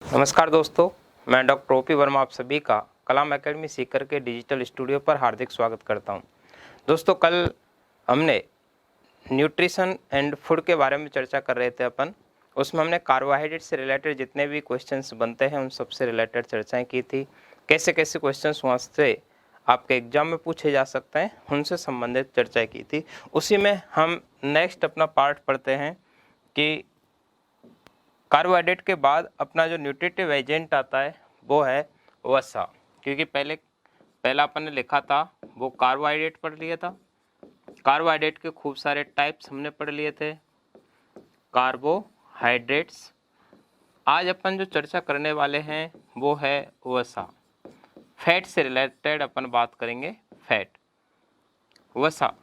नमस्कार दोस्तों, मैं डॉक्टर ओपी वर्मा आप सभी का कलाम एकेडमी सीकर के डिजिटल स्टूडियो पर हार्दिक स्वागत करता हूं। दोस्तों, कल हमने न्यूट्रिशन एंड फूड के बारे में चर्चा कर रहे थे अपन। उसमें हमने कार्बोहाइड्रेट से रिलेटेड जितने भी क्वेश्चंस बनते हैं उन सबसे रिलेटेड चर्चाएं की थी। कैसे कैसे क्वेश्चंस वहाँ से आपके एग्जाम में पूछे जा सकते हैं उनसे संबंधित चर्चा की थी। उसी में हम नेक्स्ट अपना पार्ट पढ़ते हैं कि कार्बोहाइड्रेट के बाद अपना जो न्यूट्रिटिव एजेंट आता है वो है वसा। क्योंकि पहला अपन ने लिखा था वो कार्बोहाइड्रेट पढ़ लिया था। कार्बोहाइड्रेट के खूब सारे टाइप्स हमने पढ़ लिए थे, कार्बोहाइड्रेट्स। आज अपन जो चर्चा करने वाले हैं वो है वसा। फैट से रिलेटेड अपन बात करेंगे, फैट, वसा।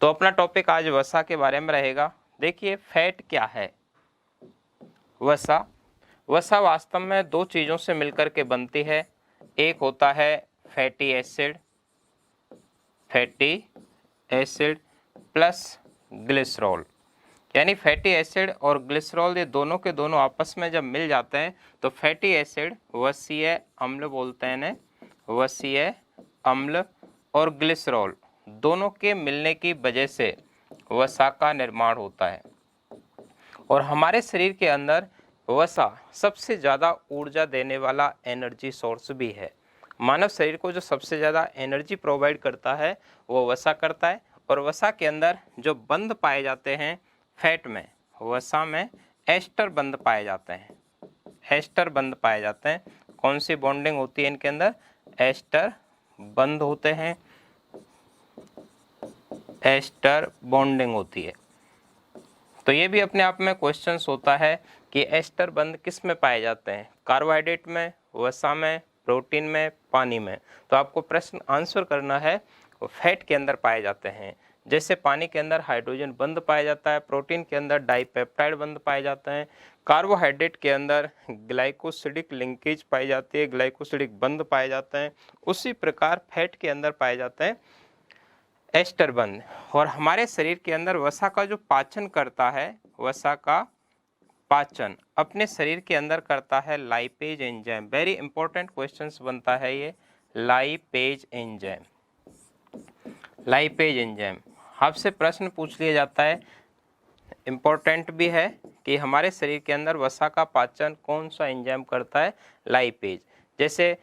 तो अपना टॉपिक आज वसा के बारे में रहेगा। देखिए, फैट क्या है। वसा वास्तव में दो चीज़ों से मिलकर के बनती है। एक होता है फैटी एसिड प्लस ग्लिसरॉल। यानी फैटी एसिड और ग्लिसरॉल ये दोनों के दोनों आपस में जब मिल जाते हैं तो फैटी एसिड वसीय अम्ल बोलते हैं इन्हें, वसीय अम्ल, और ग्लिसरॉल दोनों के मिलने की वजह से वसा का निर्माण होता है। और हमारे शरीर के अंदर वसा सबसे ज़्यादा ऊर्जा देने वाला एनर्जी सोर्स भी है। मानव शरीर को जो सबसे ज़्यादा एनर्जी प्रोवाइड करता है वो वसा करता है। और वसा के अंदर जो बंध पाए जाते हैं फैट में, वसा में एस्टर बंध पाए जाते हैं। एस्टर बंध पाए जाते हैं। कौन सी बॉन्डिंग होती है इनके अंदर? एस्टर बंध होते हैं, एस्टर बॉन्डिंग होती है। तो ये भी अपने आप में क्वेश्चंस होता है कि एस्टर बंध किस में पाए जाते हैं? कार्बोहाइड्रेट में, वसा में, प्रोटीन में, पानी में। तो आपको प्रश्न आंसर करना है वो फैट के अंदर पाए जाते हैं। जैसे पानी के अंदर हाइड्रोजन बंध पाया जाता है, प्रोटीन के अंदर डाइपेप्टाइड बंध पाए जाते हैं, कार्बोहाइड्रेट के अंदर ग्लाइकोसिडिक लिंकेज पाई जाती है, ग्लाइकोसिडिक बंध पाए जाते हैं। उसी प्रकार फैट के अंदर पाए जाते हैं एस्टर बंध। और हमारे शरीर के अंदर वसा का जो पाचन करता है, वसा का पाचन अपने शरीर के अंदर करता है lipase enzyme. Very important questions बनता है ये, लाइपेज एंजाइम। लाइपेज एंजाइम आपसे प्रश्न पूछ लिया जाता है, इम्पोर्टेंट भी है, कि हमारे शरीर के अंदर वसा का पाचन कौन सा एंजाइम करता है? लाइपेज। जैसे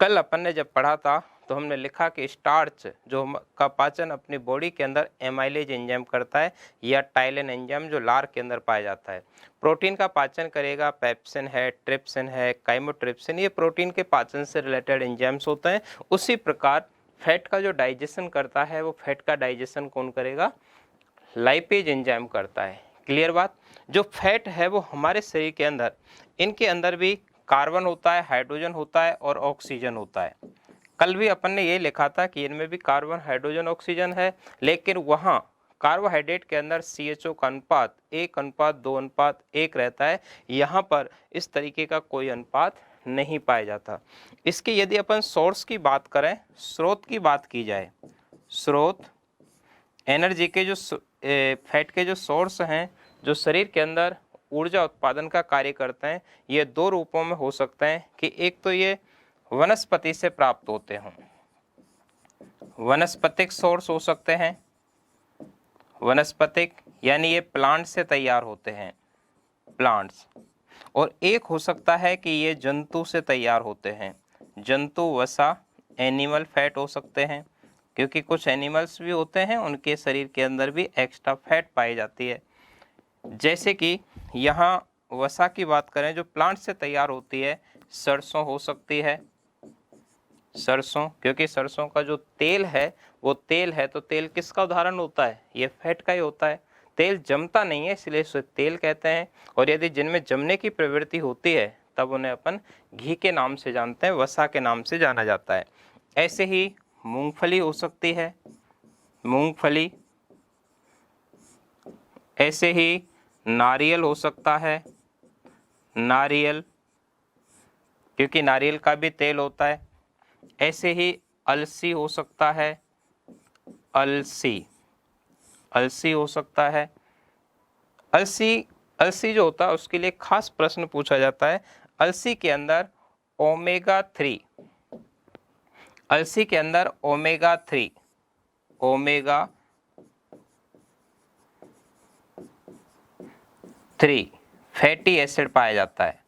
कल अपन ने जब पढ़ा था तो हमने लिखा कि स्टार्च जो का पाचन अपनी बॉडी के अंदर एमाइलेज एंजाइम करता है, या टाइलिन एंजाइम जो लार के अंदर पाया जाता है। प्रोटीन का पाचन करेगा पेप्सिन है, ट्रिप्सिन है, काइमोट्रिप्सिन, ये प्रोटीन के पाचन से रिलेटेड एंजाइम्स होते हैं। उसी प्रकार फैट का जो डाइजेशन करता है वो फैट का डाइजेशन कौन करेगा? लाइपेज एंजाइम करता है। क्लियर बात? जो फैट है वो हमारे शरीर के अंदर, इनके अंदर भी कार्बन होता है, हाइड्रोजन होता है और ऑक्सीजन होता है। कल भी अपन ने ये लिखा था कि इनमें भी कार्बन, हाइड्रोजन, ऑक्सीजन है, लेकिन वहाँ कार्बोहाइड्रेट के अंदर CHO का अनुपात 1:2:1 रहता है। यहाँ पर इस तरीके का कोई अनुपात नहीं पाया जाता। इसकी यदि अपन सोर्स की बात करें, स्रोत की बात की जाए, स्रोत एनर्जी के जो फैट के जो सोर्स हैं जो शरीर के अंदर ऊर्जा उत्पादन का कार्य करते हैं, ये दो रूपों में हो सकते हैं। कि एक तो ये वनस्पति से प्राप्त होते हों, वनस्पतिक सोर्स हो सकते हैं, वनस्पतिक यानी ये प्लांट से तैयार होते हैं, प्लांट्स। और एक हो सकता है कि ये जंतु से तैयार होते हैं, जंतु वसा, एनिमल फैट हो सकते हैं। क्योंकि कुछ एनिमल्स भी होते हैं उनके शरीर के अंदर भी एक्स्ट्रा फैट पाई जाती है। जैसे कि यहाँ वसा की बात करें जो प्लांट से तैयार होती है, सरसों हो सकती है, सरसों, क्योंकि सरसों का जो तेल है वो तेल है, तो तेल किसका उदाहरण होता है? ये फैट का ही होता है। तेल जमता नहीं है इसलिए इसे तेल कहते हैं। और यदि जिनमें जमने की प्रवृत्ति होती है तब उन्हें अपन घी के नाम से जानते हैं, वसा के नाम से जाना जाता है। ऐसे ही मूंगफली हो सकती है, मूंगफली। ऐसे ही नारियल हो सकता है, नारियल, क्योंकि नारियल का भी तेल होता है। ऐसे ही अलसी हो सकता है, अलसी, अलसी हो सकता है। अलसी अलसी जो होता है उसके लिए खास प्रश्न पूछा जाता है। अलसी के अंदर ओमेगा 3, अलसी के अंदर ओमेगा 3 फैटी एसिड पाया जाता है।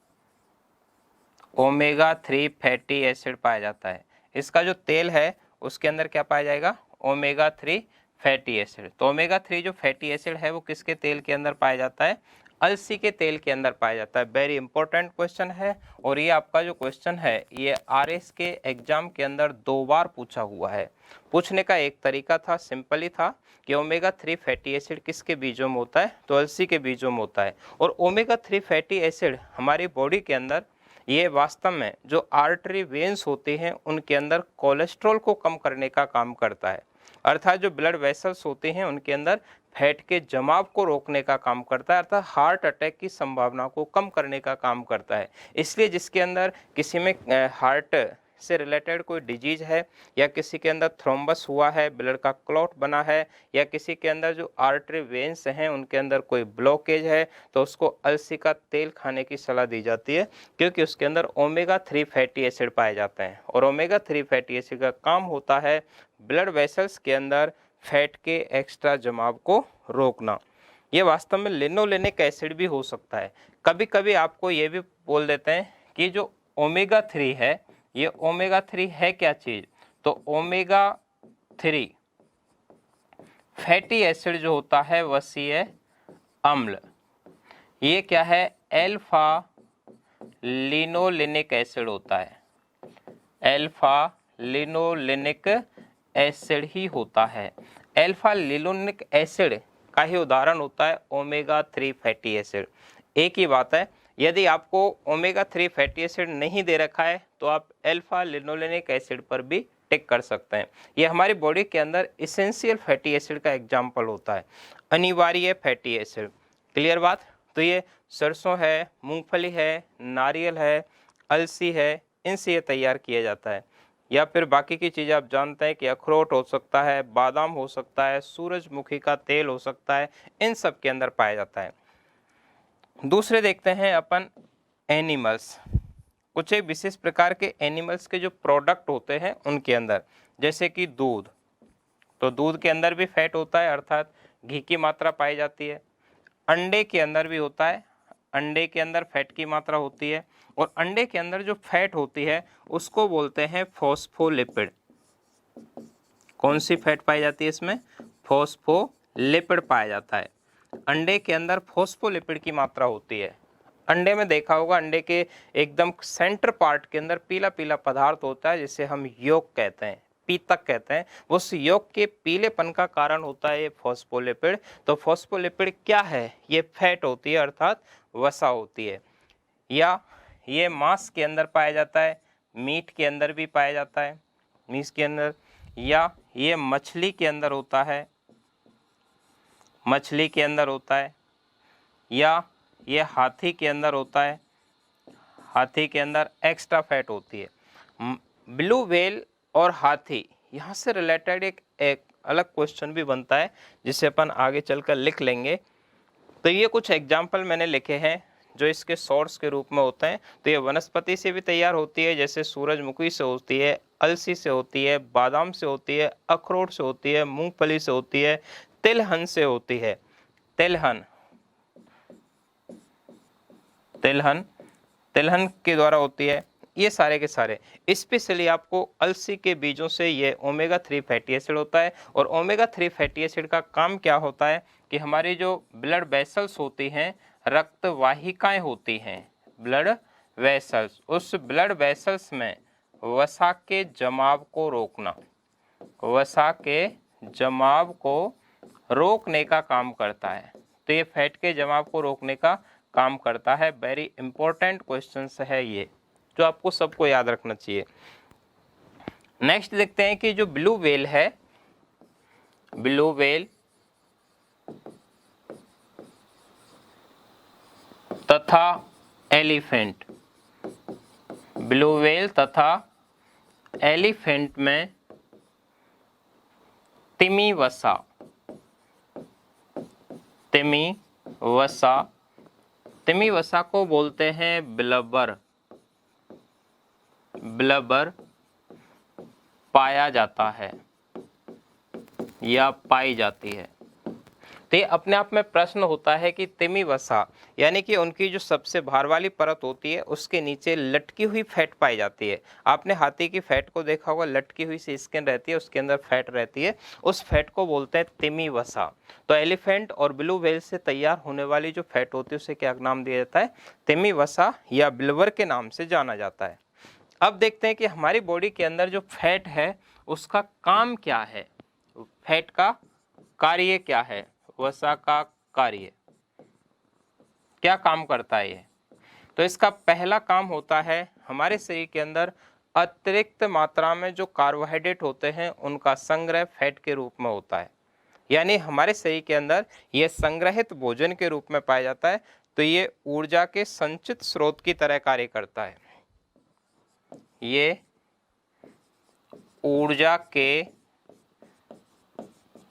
ओमेगा 3 फैटी एसिड पाया जाता है। इसका जो तेल है उसके अंदर क्या पाया जाएगा? Omega 3 fatty acid. तो ओमेगा 3 जो फैटी एसिड है वो किसके तेल के अंदर पाया जाता है? अलसी के तेल के अंदर पाया जाता है। वेरी इंपॉर्टेंट क्वेश्चन है और ये आपका जो क्वेश्चन है ये आरएस के एग्जाम के अंदर 2 बार पूछा हुआ है। पूछने का एक तरीका था, सिंपल ही था कि ओमेगा 3 फैटी एसिड किसके बीजों में होता है? तो अलसी के बीजों में होता है। और ओमेगा 3 फैटी एसिड हमारी बॉडी के अंदर ये वास्तव में जो आर्टरी वेन्स होते हैं उनके अंदर कोलेस्ट्रॉल को कम करने का काम करता है। अर्थात जो ब्लड वेसल्स होते हैं उनके अंदर फैट के जमाव को रोकने का काम करता है, अर्थात हार्ट अटैक की संभावना को कम करने का काम करता है। इसलिए जिसके अंदर किसी में हार्ट से रिलेटेड कोई डिजीज है या किसी के अंदर थ्रोम्बस हुआ है, ब्लड का क्लॉट बना है, या किसी के अंदर जो आर्टरी वेन्स हैं उनके अंदर कोई ब्लॉकेज है, तो उसको अलसी का तेल खाने की सलाह दी जाती है, क्योंकि उसके अंदर ओमेगा 3 फैटी एसिड पाए जाते हैं। और ओमेगा 3 फैटी एसिड का काम होता है ब्लड वेसल्स के अंदर फैट के एक्स्ट्रा जमाव को रोकना। ये वास्तव में लिनोलेनिक एसिड भी हो सकता है। कभी कभी आपको ये भी बोल देते हैं कि जो ओमेगा 3 है, ये ओमेगा 3 है क्या चीज? तो ओमेगा 3 फैटी एसिड जो होता है वसीय अम्ल, ये क्या है? एल्फा लिनोलेनिक एसिड होता है। एल्फा लिनोलेनिक एसिड ही होता है। एल्फा लिनोलेनिक एसिड का ही उदाहरण होता है ओमेगा 3 फैटी एसिड। एक ही बात है, यदि आपको ओमेगा 3 फैटी एसिड नहीं दे रखा है तो आप अल्फा लिनोलेनिक एसिड पर भी टिक कर सकते हैं। यह हमारी बॉडी के अंदर इसेंशियल फैटी एसिड का एग्जाम्पल होता है, अनिवार्य फैटी एसिड। क्लियर बात? तो ये सरसों है, मूंगफली है, नारियल है, अलसी है, इनसे ये तैयार किया जाता है। या फिर बाकी की चीज़ें आप जानते हैं कि अखरोट हो सकता है, बादाम हो सकता है, सूरजमुखी का तेल हो सकता है, इन सब के अंदर पाया जाता है। दूसरे देखते हैं अपन एनिमल्स। कुछ एक विशेष प्रकार के एनिमल्स के जो प्रोडक्ट होते हैं उनके अंदर, जैसे कि दूध, तो दूध के अंदर भी फैट होता है, अर्थात घी की मात्रा पाई जाती है। अंडे के अंदर भी होता है, अंडे के अंदर फैट की मात्रा होती है। और अंडे के अंदर जो फैट होती है उसको बोलते हैं फॉस्फोलिपिड। कौन सी फैट पाई जाती है इसमें? फॉस्फोलिपिड पाया जाता है। अंडे के अंदर फॉस्फोलिपिड की मात्रा होती है। अंडे में देखा होगा, अंडे के एकदम सेंटर पार्ट के अंदर पीला पीला पदार्थ होता है जिसे हम योक कहते हैं, पीतक कहते हैं। उस योक के पीलेपन का कारण होता है ये फॉस्फोलिपिड। तो फॉस्फोलिपिड क्या है? ये फैट होती है, अर्थात वसा होती है। या ये मांस के अंदर पाया जाता है, मीट के अंदर भी पाया जाता है, मीट के अंदर, या ये मछली के अंदर होता है, मछली के अंदर होता है, या ये हाथी के अंदर होता है, हाथी के अंदर एक्स्ट्रा फैट होती है। ब्लू व्हेल और हाथी, यहाँ से रिलेटेड एक अलग क्वेश्चन भी बनता है जिसे अपन आगे चलकर लिख लेंगे। तो ये कुछ एग्जाम्पल मैंने लिखे हैं जो इसके सोर्स के रूप में होते हैं। तो ये वनस्पति से भी तैयार होती है, जैसे सूरजमुखी से होती है, अलसी से होती है, बादाम से होती है, अखरोट से होती है, मूंगफली से होती है, तिलहन से होती है। तिलहन, तिलहन, तिलहन के द्वारा होती है। ये सारे के सारे स्पेशली आपको अलसी के बीजों से ये ओमेगा 3 फैटी एसिड होता है। और ओमेगा 3 फैटी एसिड का काम क्या होता है कि हमारी जो ब्लड वेसल्स होती हैं, रक्त वाहिकाएं होती हैं, ब्लड वेसल्स, उस ब्लड वेसल्स में वसा के जमाव को रोकना, वसा के जमाव को रोकने का काम करता है। तो ये फैट के जमाव को रोकने का काम करता है। वेरी इंपॉर्टेंट क्वेश्चंस है ये, जो आपको सबको याद रखना चाहिए। नेक्स्ट देखते हैं कि जो ब्लू व्हेल है, ब्लू व्हेल तथा एलिफेंट, ब्लू व्हेल तथा एलिफेंट में तिमी वसा तिमी वसा को बोलते हैं ब्लबर, ब्लबर पाया जाता है या पाई जाती है। तो ये अपने आप में प्रश्न होता है कि तिमी वसा यानी कि उनकी जो सबसे भार वाली परत होती है उसके नीचे लटकी हुई फैट पाई जाती है। आपने हाथी की फैट को देखा होगा, लटकी हुई सी स्किन रहती है, उसके अंदर फैट रहती है, उस फैट को बोलते हैं तिमी वसा। तो एलिफेंट और ब्लू व्हेल से तैयार होने वाली जो फैट होती है उसे क्या नाम दिया जाता है? तिमी वसा या ब्लवर के नाम से जाना जाता है। अब देखते हैं कि हमारी बॉडी के अंदर जो फैट है उसका काम क्या है, फैट का कार्य क्या है, वसा का कार्य क्या काम करता है ये। तो इसका पहला काम होता है हमारे शरीर के अंदर अतिरिक्त मात्रा में जो कार्बोहाइड्रेट होते हैं उनका संग्रह फैट के रूप में होता है। यानी हमारे शरीर के अंदर ये संग्रहित भोजन के रूप में पाया जाता है। तो ये ऊर्जा के संचित स्रोत की तरह कार्य करता है। ये ऊर्जा के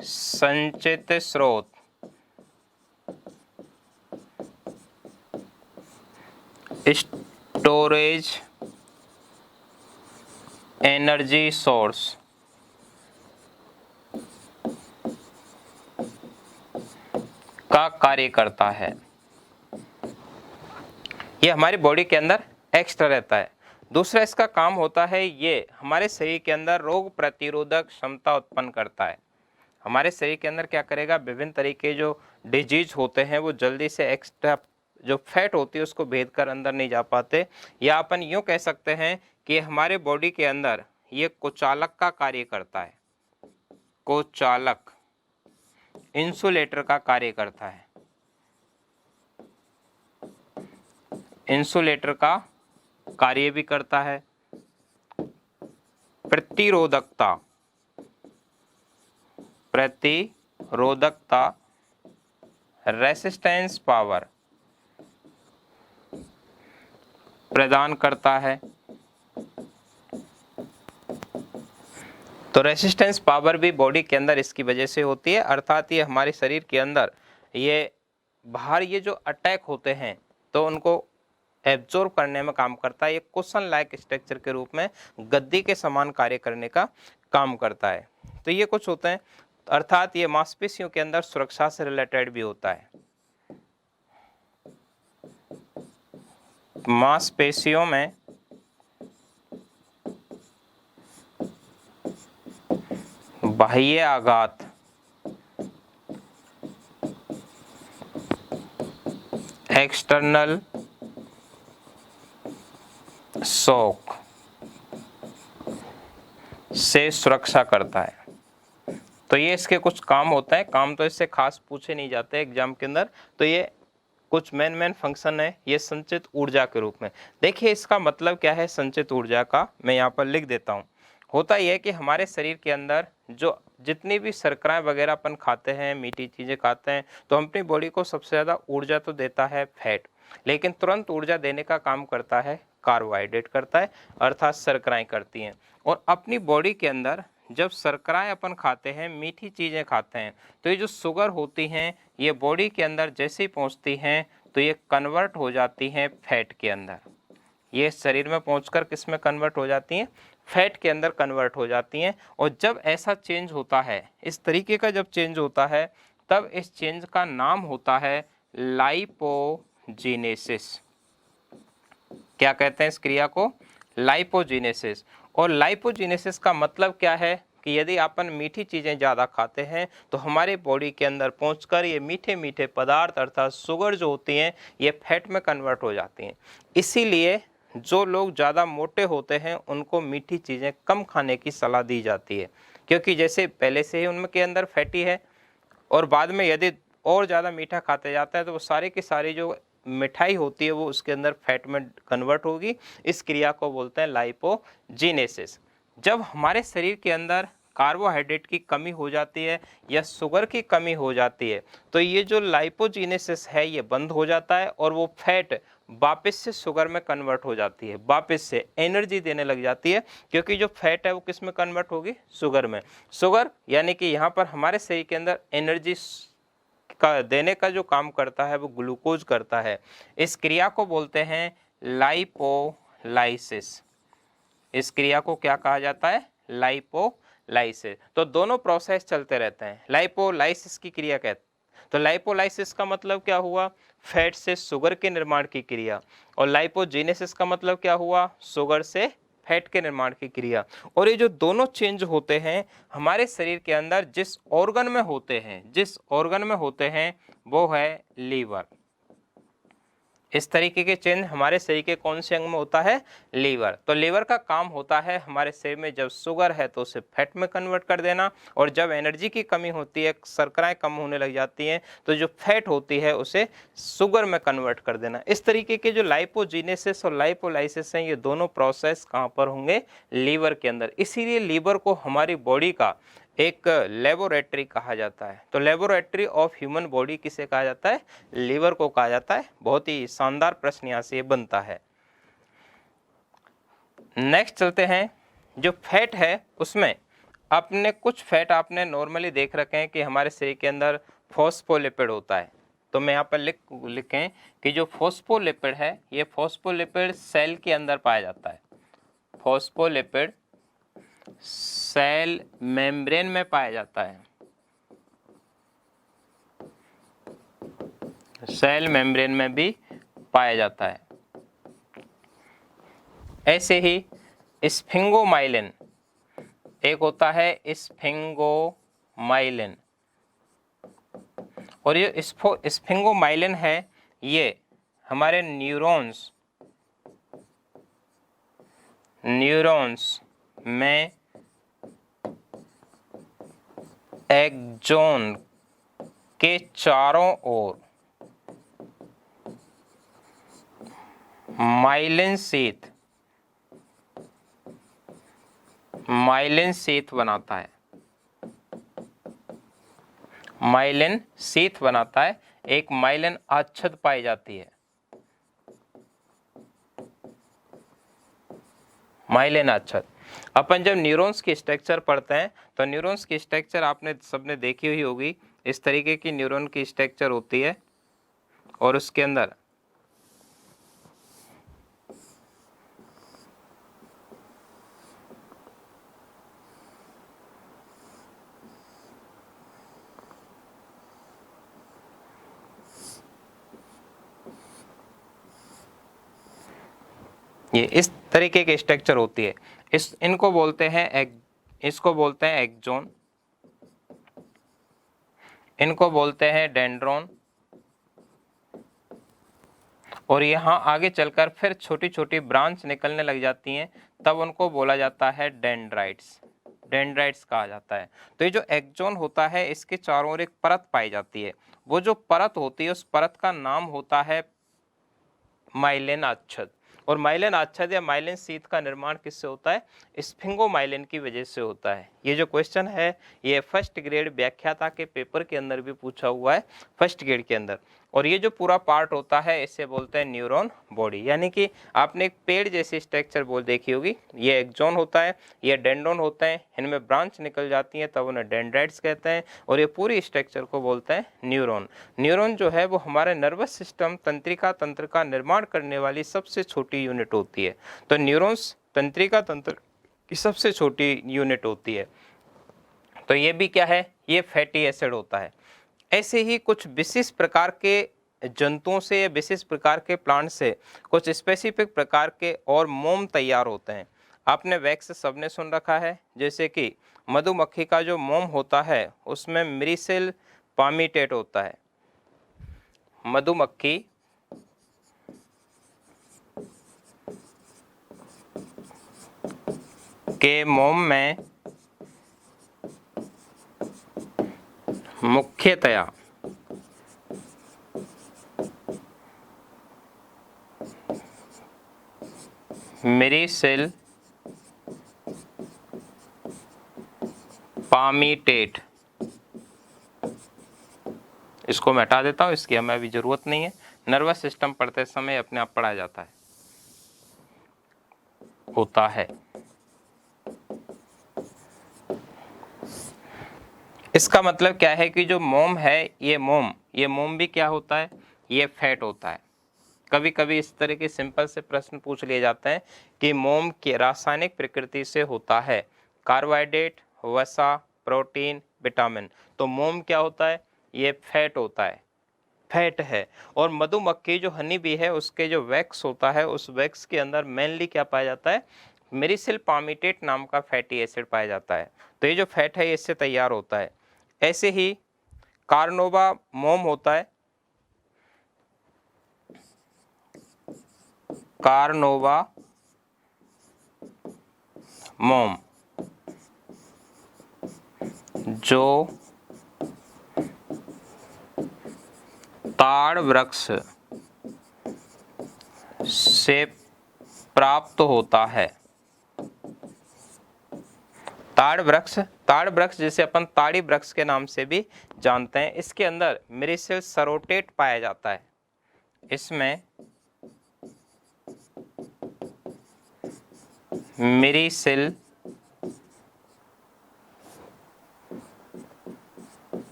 संचित स्रोत स्टोरेज एनर्जी सोर्स का कार्य करता है। ये हमारी बॉडी के अंदर एक्स्ट्रा रहता है। दूसरा इसका काम होता है ये हमारे शरीर के अंदर रोग प्रतिरोधक क्षमता उत्पन्न करता है। हमारे शरीर के अंदर क्या करेगा, विभिन्न तरीके जो डिजीज होते हैं वो जल्दी से एक्स्ट्रा जो फैट होती है उसको भेद कर अंदर नहीं जा पाते। या अपन यूं कह सकते हैं कि हमारे बॉडी के अंदर ये कुचालक का कार्य करता है। कुचालक इंसुलेटर का कार्य करता है। इंसुलेटर का कार्य भी करता है। प्रतिरोधकता रेसिस्टेंस पावर प्रदान करता है। तो रेसिस्टेंस पावर भी बॉडी के अंदर इसकी वजह से होती है, अर्थात ये हमारे शरीर के अंदर ये बाहर ये जो अटैक होते हैं तो उनको एब्जॉर्ब करने में काम करता है। ये कुशन लाइक स्ट्रक्चर के रूप में गद्दी के समान कार्य करने का काम करता है। तो ये कुछ होते हैं, अर्थात ये मांसपेशियों के अंदर सुरक्षा से रिलेटेड भी होता है। मांसपेशियों में बाह्य आघात एक्सटर्नल शॉक से सुरक्षा करता है। तो ये इसके कुछ काम होता है। काम तो इससे खास पूछे नहीं जाते एग्जाम के अंदर। तो ये कुछ मेन फंक्शन है ये संचित ऊर्जा के रूप में। देखिए इसका मतलब क्या है संचित ऊर्जा का, मैं यहाँ पर लिख देता हूँ। होता यह है कि हमारे शरीर के अंदर जो जितनी भी शर्कराएं वगैरह अपन खाते हैं, मीठी चीज़ें खाते हैं, तो अपनी बॉडी को सबसे ज़्यादा ऊर्जा तो देता है फैट, लेकिन तुरंत ऊर्जा देने का काम करता है कार्बोहाइड्रेट करता है, अर्थात शर्कराएं करती हैं। और अपनी बॉडी के अंदर जब शर्कराएं अपन खाते हैं, मीठी चीज़ें खाते हैं, तो ये जो शुगर होती हैं ये बॉडी के अंदर जैसे ही पहुंचती हैं तो ये कन्वर्ट हो जाती हैं फैट के अंदर। ये शरीर में पहुंचकर किस में कन्वर्ट हो जाती हैं? फैट के अंदर कन्वर्ट हो जाती हैं। और जब ऐसा चेंज होता है, इस तरीके का जब चेंज होता है, तब इस चेंज का नाम होता है लाइपोजीनेसिस। क्या कहते हैं इस क्रिया को? लाइपोजीनेसिस। और लाइपोजीनेसिस का मतलब क्या है कि यदि अपन मीठी चीज़ें ज़्यादा खाते हैं तो हमारे बॉडी के अंदर पहुंचकर ये मीठे मीठे पदार्थ अर्थात शुगर जो होती हैं ये फैट में कन्वर्ट हो जाती हैं। इसीलिए जो लोग ज़्यादा मोटे होते हैं उनको मीठी चीज़ें कम खाने की सलाह दी जाती है, क्योंकि जैसे पहले से ही उनके अंदर फैटी है और बाद में यदि और ज़्यादा मीठा खाते जाता है तो वो सारे की सारी जो मिठाई होती है वो उसके अंदर फैट में कन्वर्ट होगी। इस क्रिया को बोलते हैं लाइपोजीनेसिस। जब हमारे शरीर के अंदर कार्बोहाइड्रेट की कमी हो जाती है या शुगर की कमी हो जाती है तो ये जो लाइपोजीनेसिस है ये बंद हो जाता है और वो फैट वापस से शुगर में कन्वर्ट हो जाती है, वापस से एनर्जी देने लग जाती है, क्योंकि जो फैट है वो किस में कन्वर्ट होगी? शुगर में। शुगर यानी कि यहाँ पर हमारे शरीर के अंदर एनर्जी का देने का जो काम करता है वो ग्लूकोज करता है। इस क्रिया को बोलते हैं लाइपोलाइसिस। इस क्रिया को क्या कहा जाता है? लाइपोलाइसिस। तो दोनों प्रोसेस चलते रहते हैं। लाइपोलाइसिस की क्रिया कहते, तो लाइपोलाइसिस का मतलब क्या हुआ? फैट से शुगर के निर्माण की क्रिया। और लाइपोजेनेसिस का मतलब क्या हुआ? शुगर से फैट के निर्माण की क्रिया। और ये जो दोनों चेंज होते हैं हमारे शरीर के अंदर जिस ऑर्गन में होते हैं वो है लीवर। इस तरीके के चेंज हमारे शरीर के कौन से अंग में होता है? लीवर। तो लीवर का काम होता है हमारे शरीर में जब शुगर है तो उसे फैट में कन्वर्ट कर देना, और जब एनर्जी की कमी होती है, शर्कराएं कम होने लग जाती हैं, तो जो फैट होती है उसे शुगर में कन्वर्ट कर देना। इस तरीके के जो लाइपोजीनेसिस और लाइपोलाइसिस हैं, ये दोनों प्रोसेस कहाँ पर होंगे? लीवर के अंदर। इसीलिए लीवर को हमारी बॉडी का एक लेबोरेटरी कहा जाता है। तो लेबोरेटरी ऑफ ह्यूमन बॉडी किसे कहा जाता है? लीवर को कहा जाता है। बहुत ही शानदार प्रश्न यहाँ से बनता है। नेक्स्ट चलते हैं, जो फैट है उसमें अपने कुछ फैट आपने नॉर्मली देख रखे हैं कि हमारे शरीर के अंदर फॉस्फोलिपिड होता है। तो मैं यहाँ पर लिखें कि जो फॉस्फोलिपिड है, ये फॉस्फोलिपिड सेल के अंदर पाया जाता है। फॉस्फोलिपिड सेल मेम्ब्रेन में पाया जाता है। सेल मेम्ब्रेन में भी पाया जाता है। ऐसे ही स्फिंगोमाइलिन एक होता है, स्फिंगोमाइलिन। और ये स्फिंगोमाइलिन है, ये हमारे न्यूरॉन्स में एक्सोन के चारों ओर माइलिन शीथ बनाता है। माइलिन शीथ बनाता है, एक माइलिन आच्छद पाई जाती है। माइलिन आच्छद। अपन जब न्यूरॉन्स की स्ट्रक्चर पढ़ते हैं तो न्यूरॉन्स की स्ट्रक्चर आपने सबने देखी हुई होगी। इस तरीके की न्यूरॉन की स्ट्रक्चर होती है, और उसके अंदर ये इस तरीके की स्ट्रक्चर होती है। इनको बोलते हैं एक्सोन, इनको बोलते हैं डेंड्रोन। और यहाँ आगे चलकर फिर छोटी छोटी ब्रांच निकलने लग जाती हैं, तब उनको बोला जाता है डेंड्राइट्स कहा जाता है। तो ये जो एक्सोन होता है, इसके चारों ओर एक परत पाई जाती है। वो जो परत होती है, उस परत का नाम होता है माइलिन आच्छद। और माइलिन आच्छद या माइलिन शीथ का निर्माण किससे होता है? स्फिंगोमाइलिन की वजह से होता है। ये जो क्वेश्चन है ये फर्स्ट ग्रेड व्याख्याता के पेपर के अंदर भी पूछा हुआ है, फर्स्ट ग्रेड के अंदर। और ये जो पूरा पार्ट होता है इसे बोलते हैं न्यूरॉन बॉडी। यानी कि आपने एक पेड़ जैसी स्ट्रक्चर देखी होगी, ये एक्सोन होता है, ये डेंड्रोन होते हैं, इनमें ब्रांच निकल जाती है तब उन्हें डेंड्राइट्स कहते हैं। और ये पूरी स्ट्रक्चर को बोलते हैं न्यूरॉन। न्यूरॉन जो है वो हमारे नर्वस सिस्टम तंत्रिका तंत्र का निर्माण करने वाली सबसे छोटी यूनिट होती है। तो न्यूरॉन्स तंत्रिका तंत्र की सबसे छोटी यूनिट होती है। तो ये भी क्या है? ये फैटी एसिड होता है। ऐसे ही कुछ विशेष प्रकार के जंतुओं से या विशेष प्रकार के प्लांट से कुछ स्पेसिफिक प्रकार के और मोम तैयार होते हैं। आपने वैक्स सबने सुन रखा है, जैसे कि मधुमक्खी का जो मोम होता है उसमें मिरिसिल पामीटेट होता है। मधुमक्खी के मोम में मुख्यतया मिरिसिल पामीटेट, इसको मैं हटा देता हूँ, इसकी हमें अभी जरूरत नहीं है। नर्वस सिस्टम पढ़ते समय अपने आप पढ़ा जाता होता है। इसका मतलब क्या है कि जो मोम है, ये मोम ये मोम भी क्या होता है, ये फैट होता है। कभी कभी इस तरह के सिंपल से प्रश्न पूछ लिए जाते हैं कि मोम की रासायनिक प्रकृति से होता है कार्बोहाइड्रेट, वसा, प्रोटीन, विटामिन। तो मोम क्या होता है, ये फैट होता है, फैट है। और मधुमक्खी जो हनी बी है उसके जो वैक्स होता है, उस वैक्स के अंदर मेनली क्या पाया जाता है, मेरिसिल पामिटेट नाम का फैटी एसिड पाया जाता है। तो ये जो फैट है इससे तैयार होता है। ऐसे ही कार्नोवा मोम होता है, कार्नोवा मोम जो ताड़ वृक्ष से प्राप्त होता है। ताड़ वृक्ष जिसे अपन ताड़ी वृक्ष के नाम से भी जानते हैं, इसके अंदर मेरिसिल सरोटेट पाया जाता है। इसमें मेरिसिल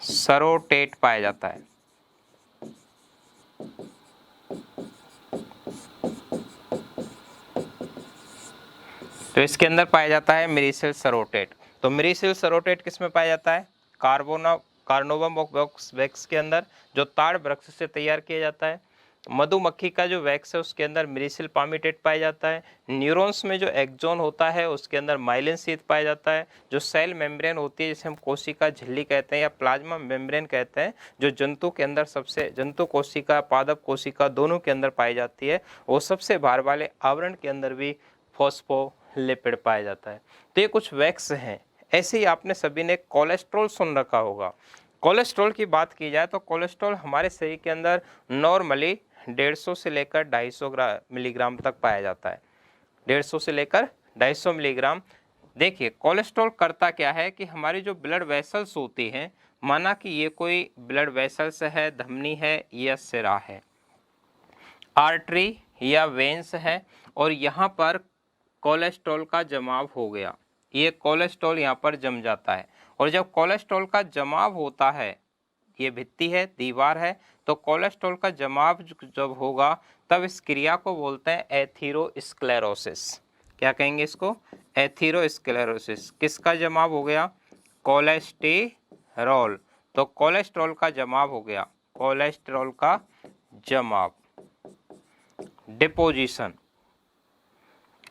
सरोटेट पाया जाता है। तो इसके अंदर पाया जाता है मेरिसिल सरोटेट। तो मेरिसिल सरोटेट किस में पाया जाता है, कार्नोवा वैक्स के अंदर, जो ताड़ वृक्ष से तैयार किया जाता है। मधुमक्खी का जो वैक्स है उसके अंदर मेरिसिल पामिटेट पाया जाता है। न्यूरॉन्स में जो एक्सोन होता है उसके अंदर माइलिन शीथ पाया जाता है। जो सेल मेम्ब्रेन होती है जिसे हम कोशिका झिल्ली कहते हैं या प्लाज्मा मेम्ब्रेन कहते हैं, जो जंतु के अंदर जंतु कोशिका, पादप कोशिका दोनों के अंदर पाई जाती है, वो सबसे बाहर वाले आवरण के अंदर भी फॉस्फोलिपिड पाया जाता है। तो ये कुछ वैक्स हैं। ऐसे ही आपने सभी ने कोलेस्ट्रॉल सुन रखा होगा। कोलेस्ट्रॉल की बात की जाए तो कोलेस्ट्रॉल हमारे शरीर के अंदर नॉर्मली 150 से लेकर 250 मिलीग्राम तक पाया जाता है। 150 से लेकर 250 मिलीग्राम। देखिए कोलेस्ट्रॉल करता क्या है कि हमारी जो ब्लड वेसल्स होती हैं, माना कि ये कोई ब्लड वेसल्स है, धमनी है या सिरा है, आर्टरी या वेन्स है, और यहाँ पर कोलेस्ट्रॉल का जमाव हो गया, ये कोलेस्ट्रॉल यहाँ पर जम जाता है। और जब कोलेस्ट्रॉल का जमाव होता है, ये भित्ति है, दीवार है, तो कोलेस्ट्रॉल का जमाव जब होगा तब इस क्रिया को बोलते हैं एथीरोस्क्लेरोसिस। क्या कहेंगे इसको, एथीरोस्क्लेरोसिस। किसका जमाव हो गया, कोलेस्टेरॉल। तो कोलेस्ट्रॉल का जमाव हो गया, कोलेस्ट्रॉल का जमाव, डिपोजिशन,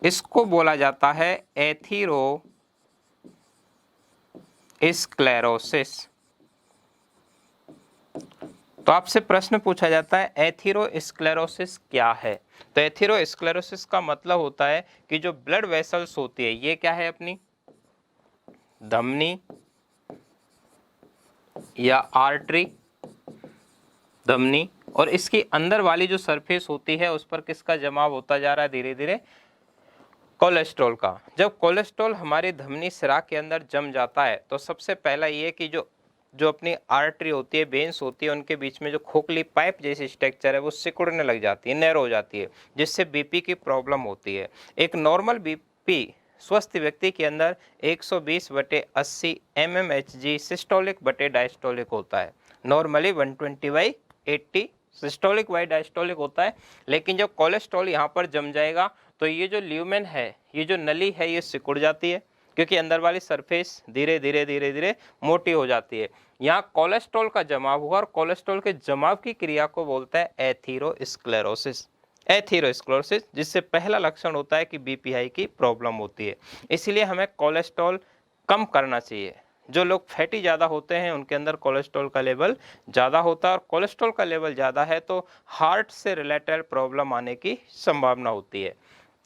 इसको बोला जाता है एथीरोस्क्लेरोसिस। तो आपसे प्रश्न पूछा जाता है एथीरोस्क्लेरोसिस क्या है। तो एथीरोस्क्लेरोसिस का मतलब होता है कि जो ब्लड वेसल्स होती है, ये क्या है अपनी धमनी या आर्टरी, धमनी, और इसकी अंदर वाली जो सरफेस होती है उस पर किसका जमाव होता जा रहा है धीरे धीरे, कोलेस्ट्रॉल का। जब कोलेस्ट्रॉल हमारी धमनी सिरा के अंदर जम जाता है तो सबसे पहला ये कि जो अपनी आर्टरी होती है, वेन्स होती है, उनके बीच में जो खोखली पाइप जैसी स्ट्रक्चर है वो सिकुड़ने लग जाती है, नैरो हो जाती है, जिससे बीपी की प्रॉब्लम होती है। एक नॉर्मल बीपी स्वस्थ व्यक्ति के अंदर 120/80 mmHg सिस्टोलिक बटे डायस्टोलिक होता है। नॉर्मली 120/80 सिस्टोलिक बाई डायस्टोलिक होता है। लेकिन जब कोलेस्ट्रॉल यहाँ पर जम जाएगा तो ये जो ल्यूमेन है, ये जो नली है, ये सिकुड़ जाती है, क्योंकि अंदर वाली सरफेस धीरे धीरे मोटी हो जाती है। यहाँ कोलेस्ट्रॉल का जमाव हुआ और कोलेस्ट्रॉल के जमाव की क्रिया को बोलते हैं एथीरोस्क्लेरोसिस। एथीरोस्क्लेरोसिस, जिससे पहला लक्षण होता है कि बीपी हाई की प्रॉब्लम होती है। इसलिए हमें कोलेस्ट्रॉल कम करना चाहिए। जो लोग फैटी ज़्यादा होते हैं उनके अंदर कोलेस्ट्रॉल का लेवल ज़्यादा होता है, और कोलेस्ट्रॉल का लेवल ज़्यादा है तो हार्ट से रिलेटेड प्रॉब्लम आने की संभावना होती है।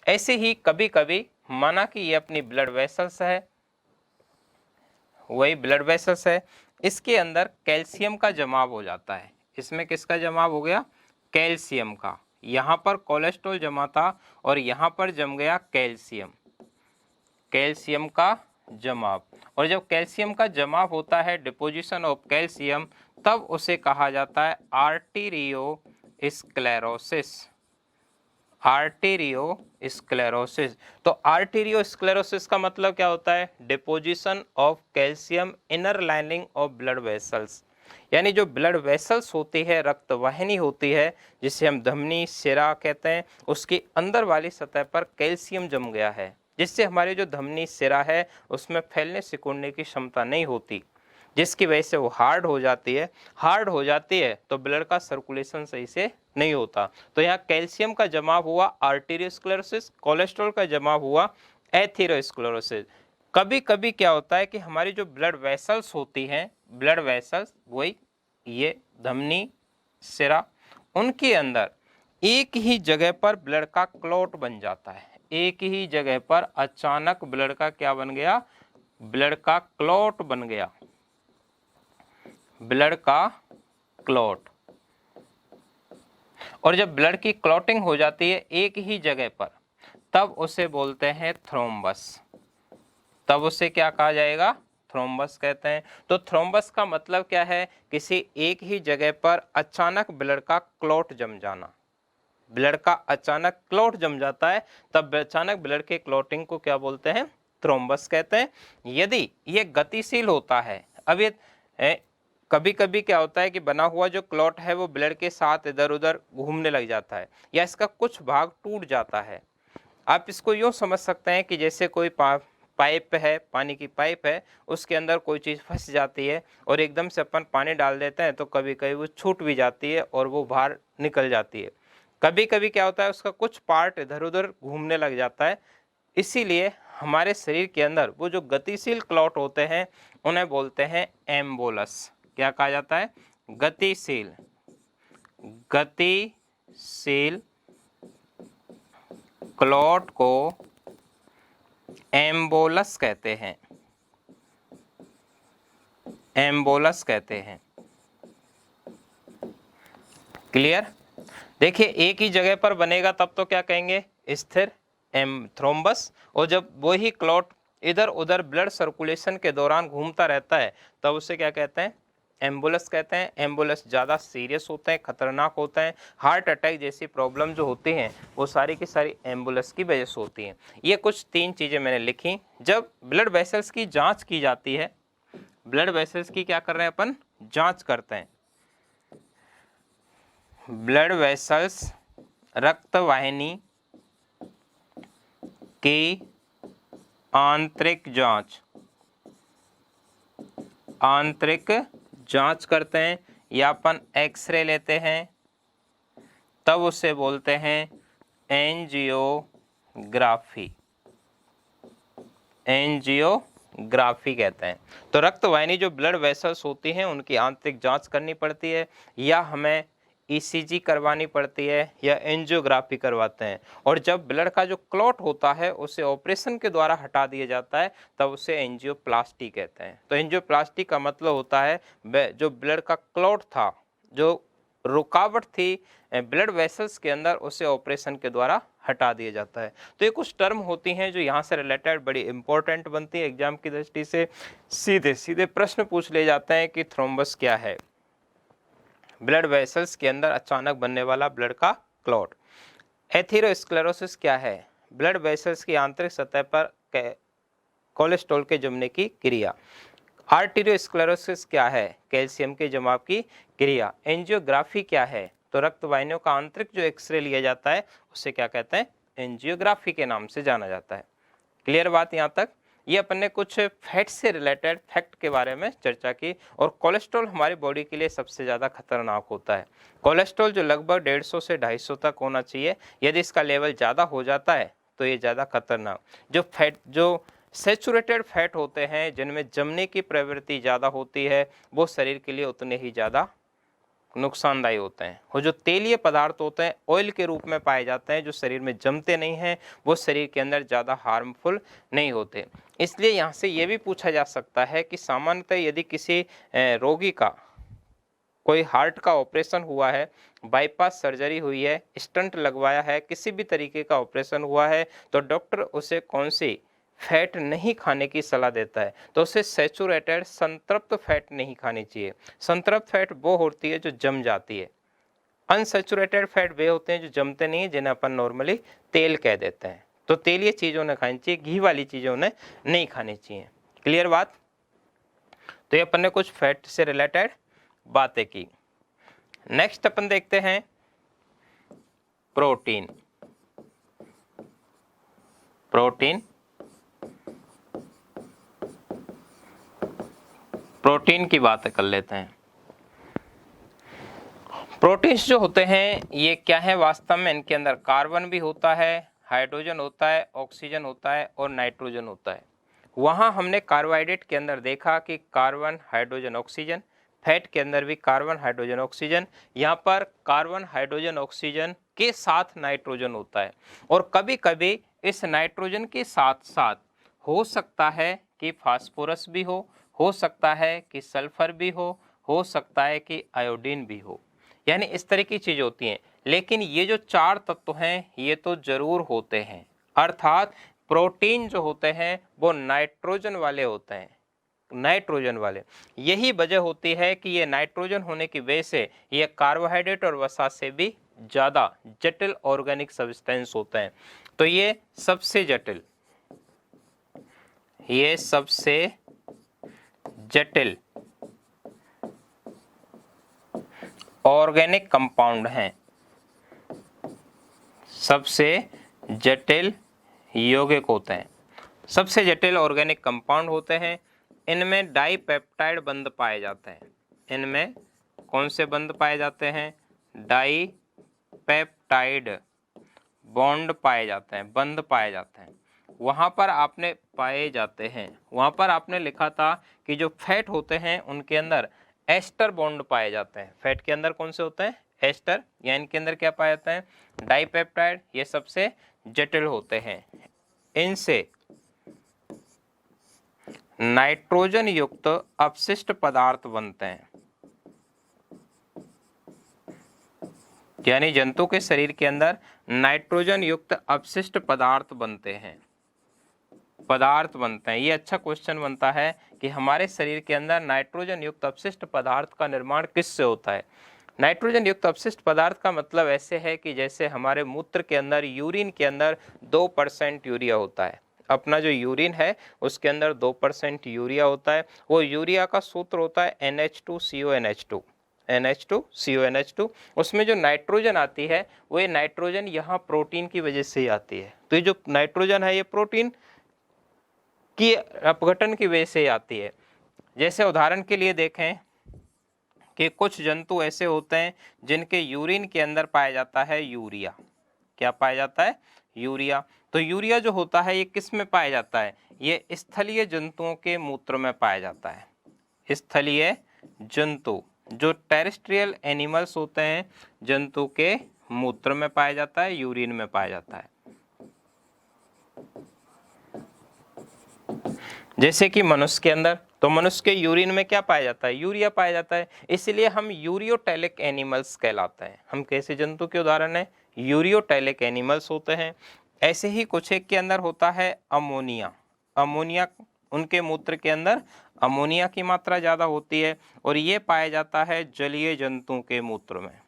ऐसे ही कभी कभी माना कि ये अपनी ब्लड वेसल्स है, वही ब्लड वेसल्स है, इसके अंदर कैल्शियम का जमाव हो जाता है। इसमें किसका जमाव हो गया, कैल्शियम का। यहाँ पर कोलेस्ट्रॉल जमा था और यहाँ पर जम गया कैल्शियम, कैल्शियम का जमाव। और जब कैल्शियम का जमाव होता है, डिपोजिशन ऑफ कैल्शियम, तब उसे कहा जाता है आर्टीरियोस्क्लेरोसिस, आर्टेरियोस्क्लेरोसिस। तो आर्टेरियोस्क्लेरोसिस का मतलब क्या होता है? Deposition of calcium inner lining of blood vessels, यानी जो ब्लड वेसल्स होती है, रक्त वाहिनी होती है, जिसे हम धमनी शिरा कहते हैं, उसकी अंदर वाली सतह पर कैल्शियम जम गया है, जिससे हमारी जो धमनी शिरा है उसमें फैलने सिकुड़ने की क्षमता नहीं होती, जिसकी वजह से वो हार्ड हो जाती है। हार्ड हो जाती है तो ब्लड का सर्कुलेशन सही से नहीं होता। तो यहाँ कैल्शियम का जमाव हुआ आर्टेरियोस्क्लेरोसिस, कोलेस्ट्रॉल का जमाव हुआ एथेरोस्क्लेरोसिस। कभी कभी क्या होता है कि हमारी जो ब्लड वेसल्स होती हैं, ब्लड वेसल्स वही ये धमनी सिरा, उनके अंदर एक ही जगह पर ब्लड का क्लॉट बन जाता है। एक ही जगह पर अचानक ब्लड का क्या बन गया? ब्लड का क्लॉट बन गया, ब्लड का क्लॉट। और जब ब्लड की क्लॉटिंग हो जाती है एक ही जगह पर, तब उसे बोलते हैं थ्रोम्बस। तब उसे क्या कहा जाएगा? थ्रोम्बस कहते हैं। तो थ्रोम्बस का मतलब क्या है? किसी एक ही जगह पर अचानक ब्लड का क्लॉट जम जाना। ब्लड का अचानक क्लॉट जम जाता है, तब अचानक ब्लड के क्लॉटिंग को क्या बोलते हैं? थ्रोम्बस कहते हैं। यदि ये गतिशील होता है, अब ये कभी कभी क्या होता है कि बना हुआ जो क्लॉट है वो ब्लड के साथ इधर उधर घूमने लग जाता है, या इसका कुछ भाग टूट जाता है। आप इसको यूँ समझ सकते हैं कि जैसे कोई पाइप है, पानी की पाइप है, उसके अंदर कोई चीज़ फंस जाती है और एकदम से अपन पानी डाल देते हैं तो कभी कभी वो छूट भी जाती है और वो बाहर निकल जाती है। कभी कभी क्या होता है, उसका कुछ पार्ट इधर उधर घूमने लग जाता है। इसीलिए हमारे शरीर के अंदर वो जो गतिशील क्लॉट होते हैं उन्हें बोलते हैं एम्बोलस। क्या कहा जाता है? गतिशील, गतिशील क्लॉट को एम्बोलस कहते हैं, एम्बोलस कहते हैं। क्लियर? देखिए एक ही जगह पर बनेगा तब तो क्या कहेंगे? स्थिर थ्रोम्बस। और जब वही क्लॉट इधर उधर ब्लड सर्कुलेशन के दौरान घूमता रहता है तब उसे क्या कहते हैं? एम्बुलस कहते हैं। एम्बुलस ज़्यादा सीरियस होते हैं, खतरनाक होते हैं। हार्ट अटैक जैसी प्रॉब्लम जो होती हैं वो सारी की सारी एम्बुलस की वजह से होती हैं। ये कुछ 3 चीज़ें मैंने लिखी। जब ब्लड वेसल्स की जांच की जाती है, ब्लड वेसल्स की क्या कर रहे हैं अपन? जांच करते हैं। ब्लड वेसल्स, रक्त वाहिनी की आंतरिक जांच, आंतरिक जांच करते हैं, या अपन एक्सरे लेते हैं, तब उसे बोलते हैं एंजियोग्राफी। एंजियोग्राफी कहते हैं। तो रक्त वाहिनी जो ब्लड वेसल्स होती हैं उनकी आंतरिक जांच करनी पड़ती है, या हमें ईसीजी करवानी पड़ती है, या एंजियोग्राफी करवाते हैं। और जब ब्लड का जो क्लॉट होता है उसे ऑपरेशन के द्वारा हटा दिया जाता है, तब उसे एंजियोप्लास्टी कहते हैं। तो एंजियोप्लास्टी का मतलब होता है जो ब्लड का क्लॉट था, जो रुकावट थी ब्लड वेसल्स के अंदर, उसे ऑपरेशन के द्वारा हटा दिया जाता है। तो ये कुछ टर्म होती हैं जो यहाँ से रिलेटेड बड़ी इंपॉर्टेंट बनती है एग्जाम की दृष्टि से। सीधे सीधे प्रश्न पूछ ले जाते हैं कि थ्रोम्बस क्या है? ब्लड वेसल्स के अंदर अचानक बनने वाला ब्लड का क्लॉट। एथेरोस्क्लेरोसिस क्या है? ब्लड वेसल्स की आंतरिक सतह पर कोलेस्ट्रॉल के जमने की क्रिया। आर्टेरियोस्क्लेरोसिस क्या है? कैल्शियम के जमाव की क्रिया। एंजियोग्राफी क्या है? तो रक्त वाहिनियों का आंतरिक जो एक्सरे लिया जाता है उसे क्या कहते हैं? एंजियोग्राफी के नाम से जाना जाता है। क्लियर बात यहाँ तक? ये अपन ने कुछ फैट से रिलेटेड फैक्ट के बारे में चर्चा की। और कोलेस्ट्रॉल हमारी बॉडी के लिए सबसे ज़्यादा खतरनाक होता है। कोलेस्ट्रॉल जो लगभग 150 से 250 तक होना चाहिए, यदि इसका लेवल ज़्यादा हो जाता है तो ये ज़्यादा खतरनाक। जो सेचुरेटेड फैट होते हैं, जिनमें जमने की प्रवृत्ति ज़्यादा होती है, वो शरीर के लिए उतने ही ज़्यादा नुकसानदायी होते हैं। वो जो तेलीय पदार्थ होते हैं, ऑयल के रूप में पाए जाते हैं, जो शरीर में जमते नहीं हैं, वो शरीर के अंदर ज़्यादा हार्मफुल नहीं होते। इसलिए यहाँ से ये भी पूछा जा सकता है कि सामान्यतः यदि किसी रोगी का कोई हार्ट का ऑपरेशन हुआ है, बाईपास सर्जरी हुई है, स्टंट लगवाया है, किसी भी तरीके का ऑपरेशन हुआ है, तो डॉक्टर उसे कौन सी फैट नहीं खाने की सलाह देता है? तो उसे सैचुरेटेड संतृप्त फैट नहीं खानी चाहिए। संतृप्त फैट वो होती है जो जम जाती है। अनसैचुरेटेड फैट वे होते हैं जो जमते नहीं है, जिन्हें अपन नॉर्मली तेल कह देते हैं। तो तेलीय चीज़ उन्हें खानी चाहिए, घी वाली चीज़ें उन्हें नहीं खानी चाहिए। क्लियर बात? तो ये अपन ने कुछ फैट से रिलेटेड बातें की। नेक्स्ट अपन देखते हैं प्रोटीन। प्रोटीन प्रोटीन की बात कर लेते हैं। प्रोटीन्स जो होते हैं ये क्या है वास्तव में, इनके अंदर कार्बन भी होता है, हाइड्रोजन होता है, ऑक्सीजन होता है और नाइट्रोजन होता है। वहाँ हमने कार्बोहाइड्रेट के अंदर देखा कि कार्बन, हाइड्रोजन, ऑक्सीजन, फैट के अंदर भी कार्बन, हाइड्रोजन, ऑक्सीजन। यहाँ पर कार्बन, हाइड्रोजन, ऑक्सीजन के साथ नाइट्रोजन होता है, और कभी कभी इस नाइट्रोजन के साथ साथ हो सकता है कि फास्फोरस भी हो सकता है कि सल्फर भी हो सकता है कि आयोडीन भी हो, यानी इस तरह की चीज़ होती हैं। लेकिन ये जो चार तत्व हैं ये तो जरूर होते हैं, अर्थात प्रोटीन जो होते हैं वो नाइट्रोजन वाले होते हैं, नाइट्रोजन वाले। यही वजह होती है कि ये नाइट्रोजन होने की वजह से ये कार्बोहाइड्रेट और वसा से भी ज़्यादा जटिल ऑर्गेनिक सब्सटेंस होते हैं। तो ये सबसे जटिल ऑर्गेनिक कंपाउंड हैं, सबसे जटिल यौगिक होते हैं, सबसे जटिल ऑर्गेनिक कंपाउंड होते हैं। इनमें डाईपेप्टाइड बंध पाए जाते हैं। इनमें कौन से बंध पाए जाते हैं? डाईपेप्टाइड बॉन्ड पाए जाते हैं, बंध पाए जाते हैं। वहाँ पर आपने पाए जाते हैं, वहाँ पर आपने लिखा था कि जो फैट होते हैं उनके अंदर एस्टर बॉन्ड पाए जाते हैं। फैट के अंदर कौन से होते हैं? एस्टर, या इनके अंदर क्या पाया जाता है? डाईपेप्टाइड। ये सबसे जटिल होते हैं। इनसे नाइट्रोजन युक्त अपशिष्ट पदार्थ बनते हैं, यानी जंतु के शरीर के अंदर नाइट्रोजन युक्त अपशिष्ट पदार्थ बनते हैं, ये अच्छा क्वेश्चन बनता है कि हमारे शरीर के अंदर नाइट्रोजन युक्त अपशिष्ट पदार्थ का निर्माण किससे होता है? नाइट्रोजन युक्त अपशिष्ट पदार्थ का मतलब ऐसे है कि जैसे हमारे मूत्र के अंदर, यूरिन के अंदर 2% यूरिया होता है। अपना जो यूरिन है उसके अंदर 2% यूरिया होता है। वो यूरिया का सूत्र होता है NH2CONH2, NH2CONH2। उसमें जो नाइट्रोजन आती है वो ये नाइट्रोजन यहाँ प्रोटीन की वजह से ही आती है। तो ये जो नाइट्रोजन है ये प्रोटीन की अपघटन की वजह से आती है। जैसे उदाहरण के लिए देखें कि कुछ जंतु ऐसे होते हैं जिनके यूरिन के अंदर पाया जाता है यूरिया। क्या पाया जाता है? यूरिया। तो यूरिया जो होता है ये किस में पाया जाता है? ये स्थलीय जंतुओं के मूत्र में पाया जाता है। स्थलीय जंतु जो टेरेस्ट्रियल एनिमल्स होते हैं, जंतु के मूत्र में पाया जाता है, यूरिन में पाया जाता है। जैसे कि मनुष्य के अंदर, तो मनुष्य के यूरिन में क्या पाया जाता है? यूरिया पाया जाता है। इसलिए हम यूरियोटैलिक एनिमल्स कहलाते हैं। हम कैसे जंतु के उदाहरण है? यूरियोटैलिक एनिमल्स होते हैं। ऐसे ही कुछ एक के अंदर होता है अमोनिया। अमोनिया, उनके मूत्र के अंदर अमोनिया की मात्रा ज़्यादा होती है, और ये पाया जाता है जलीय जंतुओं के मूत्र में,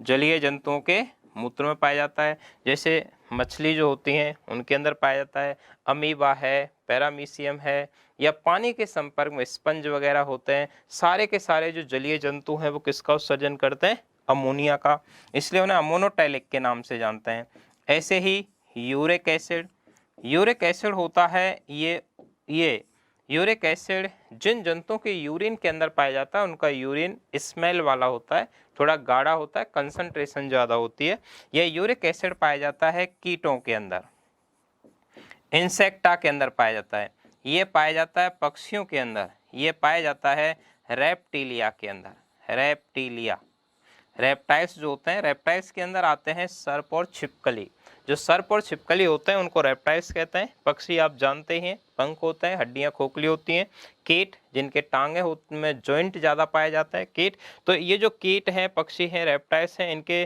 जलीय जंतुओं के मूत्र में पाया जाता है। जैसे मछली जो होती हैं उनके अंदर पाया जाता है, अमीबा है, पैरामीशियम है, या पानी के संपर्क में स्पंज वगैरह होते हैं। सारे के सारे जो जलीय जंतु हैं वो किसका उत्सर्जन करते हैं? अमोनिया का। इसलिए उन्हें अमोनोटैलिक के नाम से जानते हैं। ऐसे ही यूरिक एसिड, यूरिक एसिड होता है ये यूरिक एसिड जिन जंतुओं के यूरिन के अंदर पाया जाता है उनका यूरिन स्मेल वाला होता है, थोड़ा गाढ़ा होता है, कंसंट्रेशन ज़्यादा होती है। यह यूरिक एसिड पाया जाता है कीटों के अंदर, इंसेक्टा के अंदर पाया जाता है। ये पाया जाता है पक्षियों के अंदर, ये पाया जाता है रेप्टिलिया के अंदर। रेप्टिलिया, रेप्टाइल्स जो होते हैं, रेप्टाइल्स के अंदर आते हैं सर्प और छिपकली। जो सर्प और छिपकली होते हैं उनको रेप्टाइल्स कहते हैं। पक्षी आप जानते ही हैं, पंख होते हैं, हड्डियां खोखली होती हैं। कीट, जिनके टांगे उनमें जॉइंट ज़्यादा पाया जाता है, कीट। तो ये जो कीट हैं, पक्षी हैं, रेप्टाइल्स हैं, इनके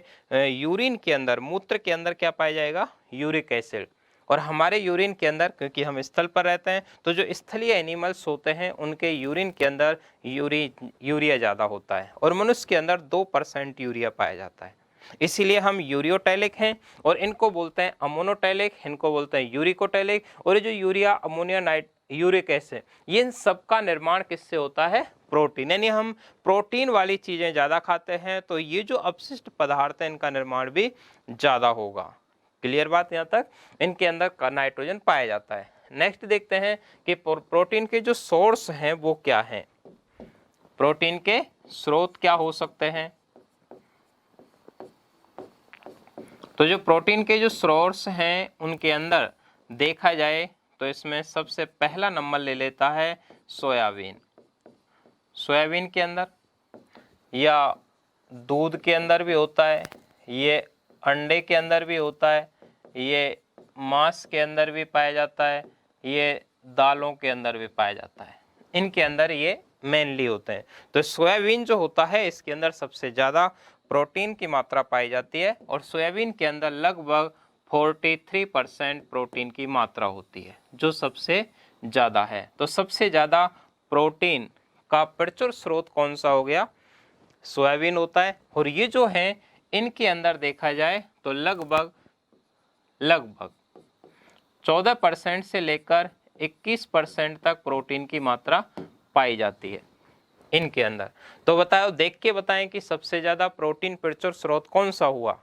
यूरिन के अंदर, मूत्र के अंदर क्या पाया जाएगा? Uric acid. और हमारे यूरिन के अंदर, क्योंकि हम स्थल पर रहते हैं, तो जो स्थलीय एनिमल्स होते हैं उनके यूरिन के अंदर यूरिया ज़्यादा होता है और मनुष्य के अंदर 2% यूरिया पाया जाता है। इसीलिए हम यूरियोटैलिक हैं और इनको बोलते हैं अमोनोटैलिक, इनको बोलते हैं यूरिकोटैलिक। और ये जो यूरिया, अमोनिया, यूरिक एसिड, ये इन सब का निर्माण किससे होता है? प्रोटीन। यानी हम प्रोटीन वाली चीजें ज्यादा खाते हैं तो ये जो अपशिष्ट पदार्थ है इनका निर्माण भी ज्यादा होगा। क्लियर बात यहाँ तक? इनके अंदर नाइट्रोजन पाया जाता है। नेक्स्ट देखते हैं कि प्रोटीन के जो सोर्स हैं वो क्या हैं। प्रोटीन के स्रोत क्या हो सकते हैं? तो जो प्रोटीन के जो सोर्स हैं उनके अंदर देखा जाए तो इसमें सबसे पहला नंबर ले लेता है सोयाबीन। सोयाबीन के अंदर या दूध के अंदर भी होता है, ये अंडे के अंदर भी होता है, ये मांस के अंदर भी पाया जाता है, ये दालों के अंदर भी पाया जाता है। इनके अंदर ये मेनली होते हैं। तो सोयाबीन जो होता है इसके अंदर सबसे ज़्यादा प्रोटीन की मात्रा पाई जाती है और सोयाबीन के अंदर लगभग 43% प्रोटीन की मात्रा होती है, जो सबसे ज़्यादा है। तो सबसे ज़्यादा प्रोटीन का प्रचुर स्रोत कौन सा हो गया? सोयाबीन होता है। और ये जो है इनके अंदर देखा जाए तो लगभग 14% से लेकर 21% तक प्रोटीन की मात्रा पाई जाती है इनके अंदर। तो बताओ, देख के बताएं कि सबसे ज्यादा प्रोटीन प्रचुर स्रोत कौन सा हुआ?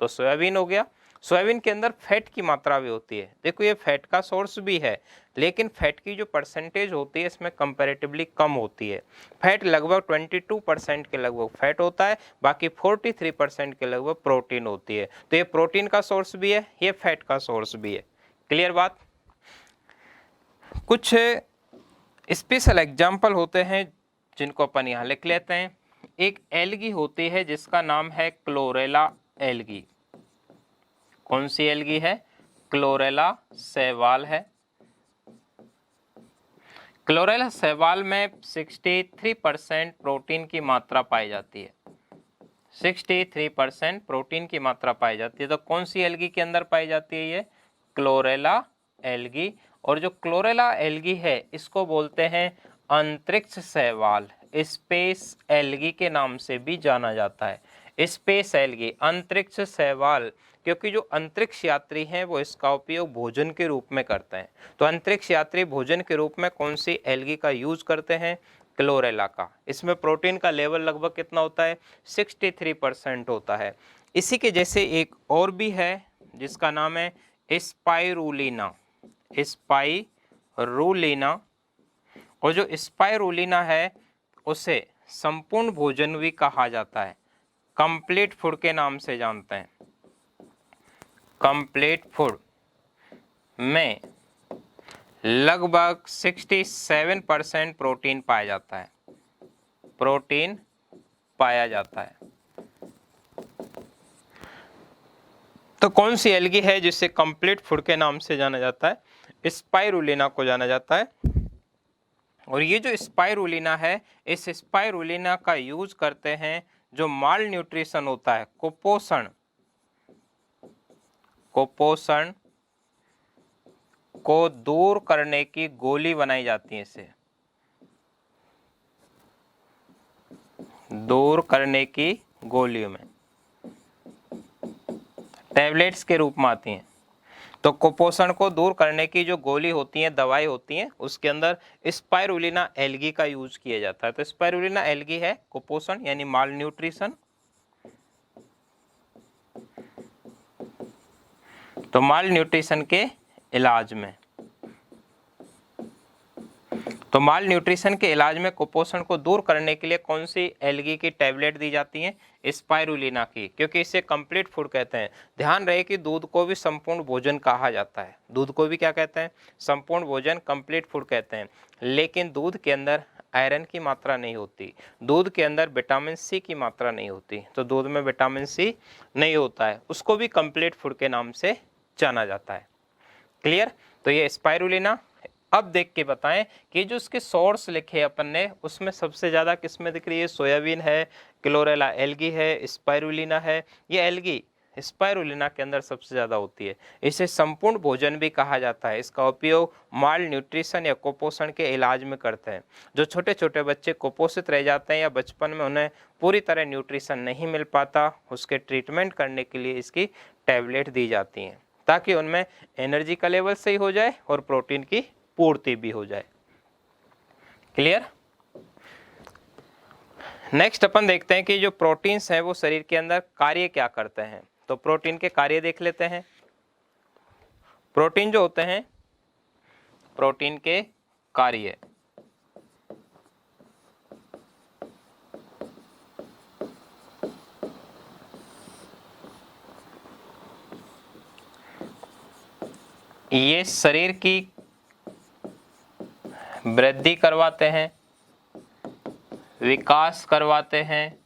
तो सोयाबीन हो गया। सोयाबीन के अंदर फैट की मात्रा भी होती है। देखो ये फैट का सोर्स भी है, लेकिन फैट की जो परसेंटेज होती है इसमें कंपैरेटिवली कम होती है। फैट लगभग 22% के लगभग फैट होता है, बाकी 43% के लगभग प्रोटीन होती है। तो ये प्रोटीन का सोर्स भी है, ये फैट का सोर्स भी है। क्लियर बात? कुछ स्पेशल एग्जाम्पल होते हैं जिनको अपन यहाँ लिख लेते हैं। एक एल्गी होती है जिसका नाम है क्लोरेला एल्गी। कौन सी एल्गी है? क्लोरेला शैवाल है। क्लोरेला शैवाल में 63% प्रोटीन की मात्रा पाई जाती है। 63% प्रोटीन की मात्रा पाई जाती है। तो कौन सी एल्गी के अंदर पाई जाती है? ये क्लोरेला एल्गी। और जो क्लोरेला एल्गी है इसको बोलते हैं अंतरिक्ष शैवाल, स्पेस एल्गी के नाम से भी जाना जाता है। स्पेस एल्गी, अंतरिक्ष शैवाल, क्योंकि जो अंतरिक्ष यात्री हैं वो इसका उपयोग भोजन के रूप में करते हैं। तो अंतरिक्ष यात्री भोजन के रूप में कौन सी एल्गी का यूज करते हैं? क्लोरेला का। इसमें प्रोटीन का लेवल लगभग कितना होता है? 63% होता है। इसी के जैसे एक और भी है जिसका नाम है स्पाइरुलिना। स्पाइरुलिना। और जो स्पाइरुलिना है उसे संपूर्ण भोजन भी कहा जाता है, कंप्लीट फूड के नाम से जानते हैं। कंप्लीट फूड में लगभग 67% प्रोटीन पाया जाता है। प्रोटीन पाया जाता है। तो कौन सी एल्गी है जिसे कंप्लीट फूड के नाम से जाना जाता है? स्पाइरुलिना को जाना जाता है। और ये जो स्पाइरुलिना है, इस स्पाइरुलिना का यूज करते हैं जो माल न्यूट्रिशन होता है, कुपोषण को दूर करने की गोली बनाई जाती है। इसे दूर करने की गोलियों में टैबलेट्स के रूप में आती हैं। तो कुपोषण को दूर करने की जो गोली होती है, दवाई होती है, उसके अंदर स्पाइरुलिना एल्गी का यूज किया जाता है। तो स्पाइरुलिना एल्गी है कुपोषण यानी माल न्यूट्रिशन। तो माल न्यूट्रिशन के इलाज में, तो माल न्यूट्रिशन के इलाज में कुपोषण को दूर करने के लिए कौन सी एल्गी की टैबलेट दी जाती है? स्पाइरुलिना की, क्योंकि इसे कंप्लीट फूड कहते हैं। ध्यान रहे कि दूध को भी संपूर्ण भोजन कहा जाता है। दूध को भी क्या कहते हैं? संपूर्ण भोजन, कंप्लीट फूड कहते हैं। लेकिन दूध के अंदर आयरन की मात्रा नहीं होती, दूध के अंदर विटामिन सी की मात्रा नहीं होती। तो दूध में विटामिन सी नहीं होता है, उसको भी कंप्लीट फूड के नाम से जाना जाता है। क्लियर? तो ये स्पाइरुलिना। अब देख के बताएं कि जो उसके सोर्स लिखे अपन ने उसमें सबसे ज़्यादा किसमें दिख रही है? सोयाबीन है, क्लोरेला एल्गी है, स्पाइरुलिना है। ये एल्गी स्पाइरुलिना के अंदर सबसे ज़्यादा होती है। इसे संपूर्ण भोजन भी कहा जाता है। इसका उपयोग माल न्यूट्रिशन या कुपोषण के इलाज में करते हैं। जो छोटे छोटे बच्चे कुपोषित रह जाते हैं या बचपन में उन्हें पूरी तरह न्यूट्रिशन नहीं मिल पाता, उसके ट्रीटमेंट करने के लिए इसकी टैबलेट दी जाती हैं ताकि उनमें एनर्जी का लेवल सही हो जाए और प्रोटीन की पूर्ति भी हो जाए। क्लियर? नेक्स्ट अपन देखते हैं कि जो प्रोटीन्स हैं वो शरीर के अंदर कार्य क्या करते हैं। तो प्रोटीन के कार्य देख लेते हैं। प्रोटीन जो होते हैं, प्रोटीन के कार्य, ये शरीर की वृद्धि करवाते हैं, विकास करवाते हैं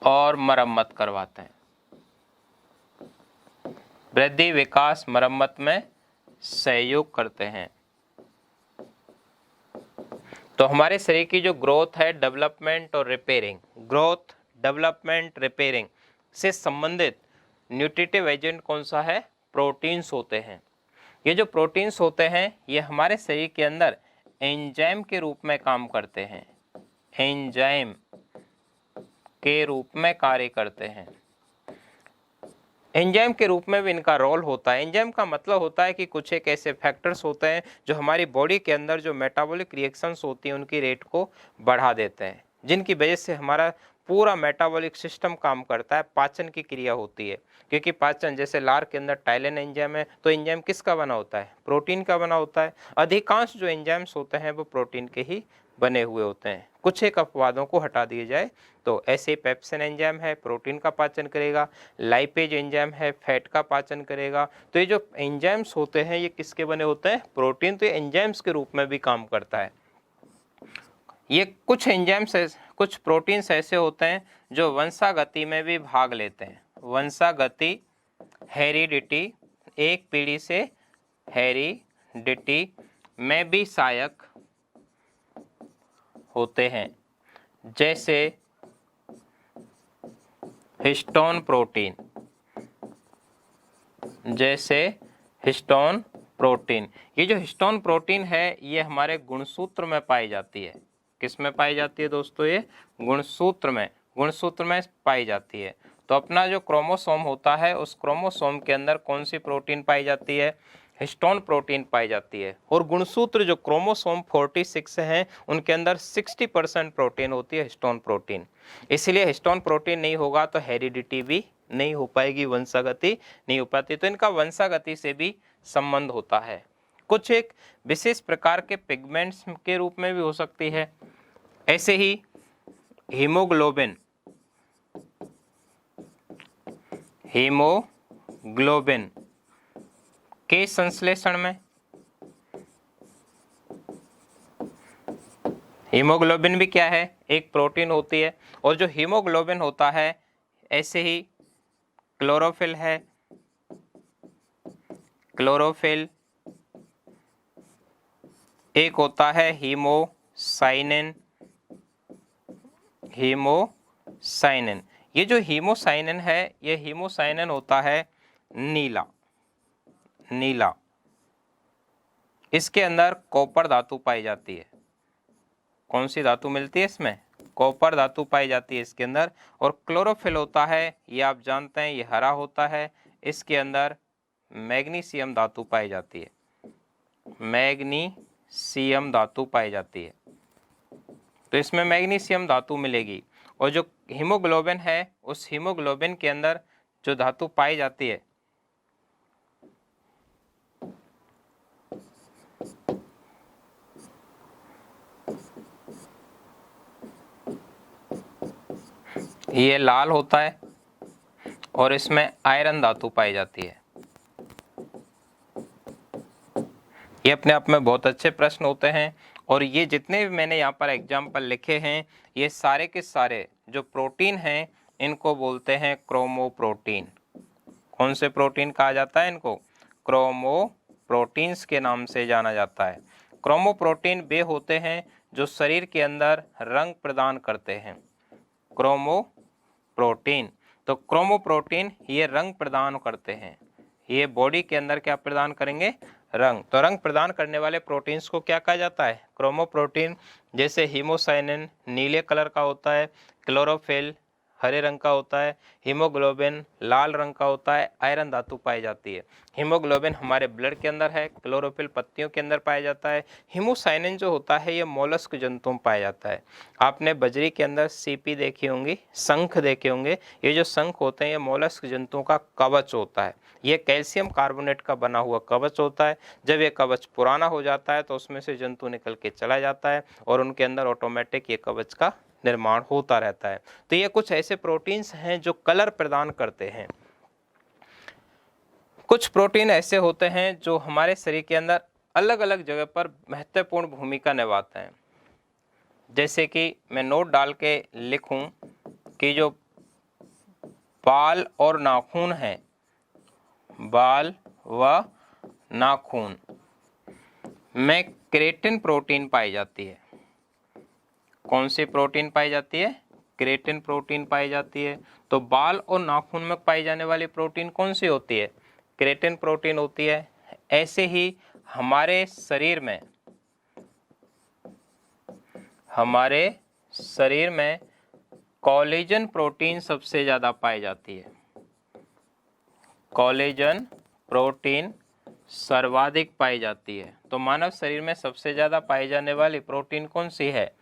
और मरम्मत करवाते हैं। वृद्धि, विकास, मरम्मत में सहयोग करते हैं। तो हमारे शरीर की जो ग्रोथ है, डेवलपमेंट और रिपेयरिंग, ग्रोथ, डेवलपमेंट, रिपेयरिंग से संबंधित न्यूट्रिटिव एजेंट कौन सा है? प्रोटीन्स होते हैं। ये जो प्रोटीन्स होते हैं ये हमारे शरीर के अंदर एंजाइम के रूप में काम करते हैं, एंजाइम के रूप में कार्य करते हैं। एंजाइम के रूप में भी इनका रोल होता है। एंजाइम का मतलब होता है कि कुछ एक ऐसे फैक्टर्स होते हैं जो हमारी बॉडी के अंदर जो मेटाबॉलिक रिएक्शंस होती हैं उनकी रेट को बढ़ा देते हैं, जिनकी वजह से हमारा पूरा मेटाबॉलिक सिस्टम काम करता है, पाचन की क्रिया होती है। क्योंकि पाचन, जैसे लार के अंदर टाइलिन एंजाइम है, तो एंजाइम किसका बना होता है? प्रोटीन का बना होता है। अधिकांश जो एंजाइम्स होते हैं वो प्रोटीन के ही बने हुए होते हैं। कुछ एक अपवादों को हटा दिए जाए तो ऐसे पेप्सिन एंजाइम है, प्रोटीन का पाचन करेगा। लाइपेज एंजाइम है, फैट का पाचन करेगा। तो ये जो एंजाइम्स होते हैं ये किसके बने होते हैं? प्रोटीन। तो ये एंजाइम्स के रूप में भी काम करता है। ये कुछ एंजाइम्स, कुछ प्रोटीन्स ऐसे होते हैं जो वंशागति में भी भाग लेते हैं। वंशागति, हेरिडिटी, एक पीढ़ी से हेरिडिटी में भी सहायक होते हैं, जैसे हिस्टोन प्रोटीन, जैसे हिस्टोन प्रोटीन। ये जो हिस्टोन प्रोटीन है ये हमारे गुणसूत्र में पाई जाती है। किस में पाई जाती है दोस्तों? ये गुणसूत्र में, गुणसूत्र में पाई जाती है। तो अपना जो क्रोमोसोम होता है उस क्रोमोसोम के अंदर कौन सी प्रोटीन पाई जाती है? हिस्टोन प्रोटीन पाई जाती है। और गुणसूत्र जो क्रोमोसोम 46 हैं उनके अंदर 60% प्रोटीन होती है, हिस्टोन प्रोटीन। इसलिए हिस्टोन प्रोटीन नहीं होगा तो हेरिडिटी भी नहीं हो पाएगी, वंशागति नहीं हो पाती। तो इनका वंशागति से भी संबंध होता है। कुछ एक विशेष प्रकार के पिगमेंट्स के रूप में भी हो सकती है। ऐसे ही हीमोग्लोबिन, हीमोग्लोबिन के संश्लेषण में, हीमोग्लोबिन भी क्या है? एक प्रोटीन होती है। और जो हीमोग्लोबिन होता है, ऐसे ही क्लोरोफिल है, क्लोरोफिल, एक होता है हीमोसाइनिन, हीमोसाइनिन। ये जो हीमोसाइनिन है ये हीमोसाइनिन होता है नीला, नीला। इसके अंदर कॉपर धातु पाई जाती है। कौन सी धातु मिलती है इसमें? कॉपर धातु पाई जाती है इसके अंदर। और क्लोरोफिल होता है, ये आप जानते हैं, ये हरा होता है। इसके अंदर मैग्नीशियम धातु पाई जाती है, मैग्नीशियम धातु पाई जाती है। तो इसमें मैग्नीशियम धातु मिलेगी। और जो हीमोग्लोबिन है उस हीमोग्लोबिन के अंदर जो धातु पाई जाती है ये लाल होता है और इसमें आयरन धातु पाई जाती है। ये अपने आप में बहुत अच्छे प्रश्न होते हैं। और ये जितने भी मैंने यहाँ पर एग्जाम्पल लिखे हैं ये सारे के सारे जो प्रोटीन हैं इनको बोलते हैं क्रोमोप्रोटीन। कौन से प्रोटीन कहा जाता है इनको? क्रोमोप्रोटीन्स के नाम से जाना जाता है। क्रोमोप्रोटीन वे होते हैं जो शरीर के अंदर रंग प्रदान करते हैं, क्रोमोप्रोटीन। तो क्रोमोप्रोटीन ये रंग प्रदान करते हैं, ये बॉडी के अंदर क्या प्रदान करेंगे, रंग। तो रंग प्रदान करने वाले प्रोटीन्स को क्या कहा जाता है, क्रोमोप्रोटीन। जैसे हीमोसाइनिन नीले कलर का होता है, क्लोरोफिल हरे रंग का होता है, हीमोग्लोबिन लाल रंग का होता है, आयरन धातु पाई जाती है। हीमोग्लोबिन हमारे ब्लड के अंदर है, क्लोरोफिल पत्तियों के अंदर पाया जाता है। हीमोसाइनिन जो होता है ये मोलस्क जंतुओं में पाया जाता है। आपने बजरी के अंदर सीपी देखी होंगी, शंख देखे होंगे। ये जो शंख होते हैं ये मोलस्क जंतुओं का कवच होता है। ये कैल्शियम कार्बोनेट का बना हुआ कवच होता है। जब ये कवच पुराना हो जाता है तो उसमें से जंतु निकल के चला जाता है और उनके अंदर ऑटोमेटिक ये कवच का निर्माण होता रहता है। तो ये कुछ ऐसे प्रोटीन्स हैं जो कलर प्रदान करते हैं। कुछ प्रोटीन ऐसे होते हैं जो हमारे शरीर के अंदर अलग अलग जगह पर महत्वपूर्ण भूमिका निभाते हैं। जैसे कि मैं नोट डाल के लिखूं कि जो बाल और नाखून हैं, बाल व नाखून में केराटिन प्रोटीन पाई जाती है। कौन सी प्रोटीन पाई जाती है, केराटिन प्रोटीन पाई जाती है। तो बाल और नाखून में पाई जाने वाली प्रोटीन कौन सी होती है, केराटिन प्रोटीन होती है। ऐसे ही हमारे शरीर में कोलेजन प्रोटीन सबसे ज्यादा पाई जाती है। कोलेजन प्रोटीन सर्वाधिक पाई जाती है। तो मानव शरीर में सबसे ज्यादा पाई जाने वाली प्रोटीन कौन सी है,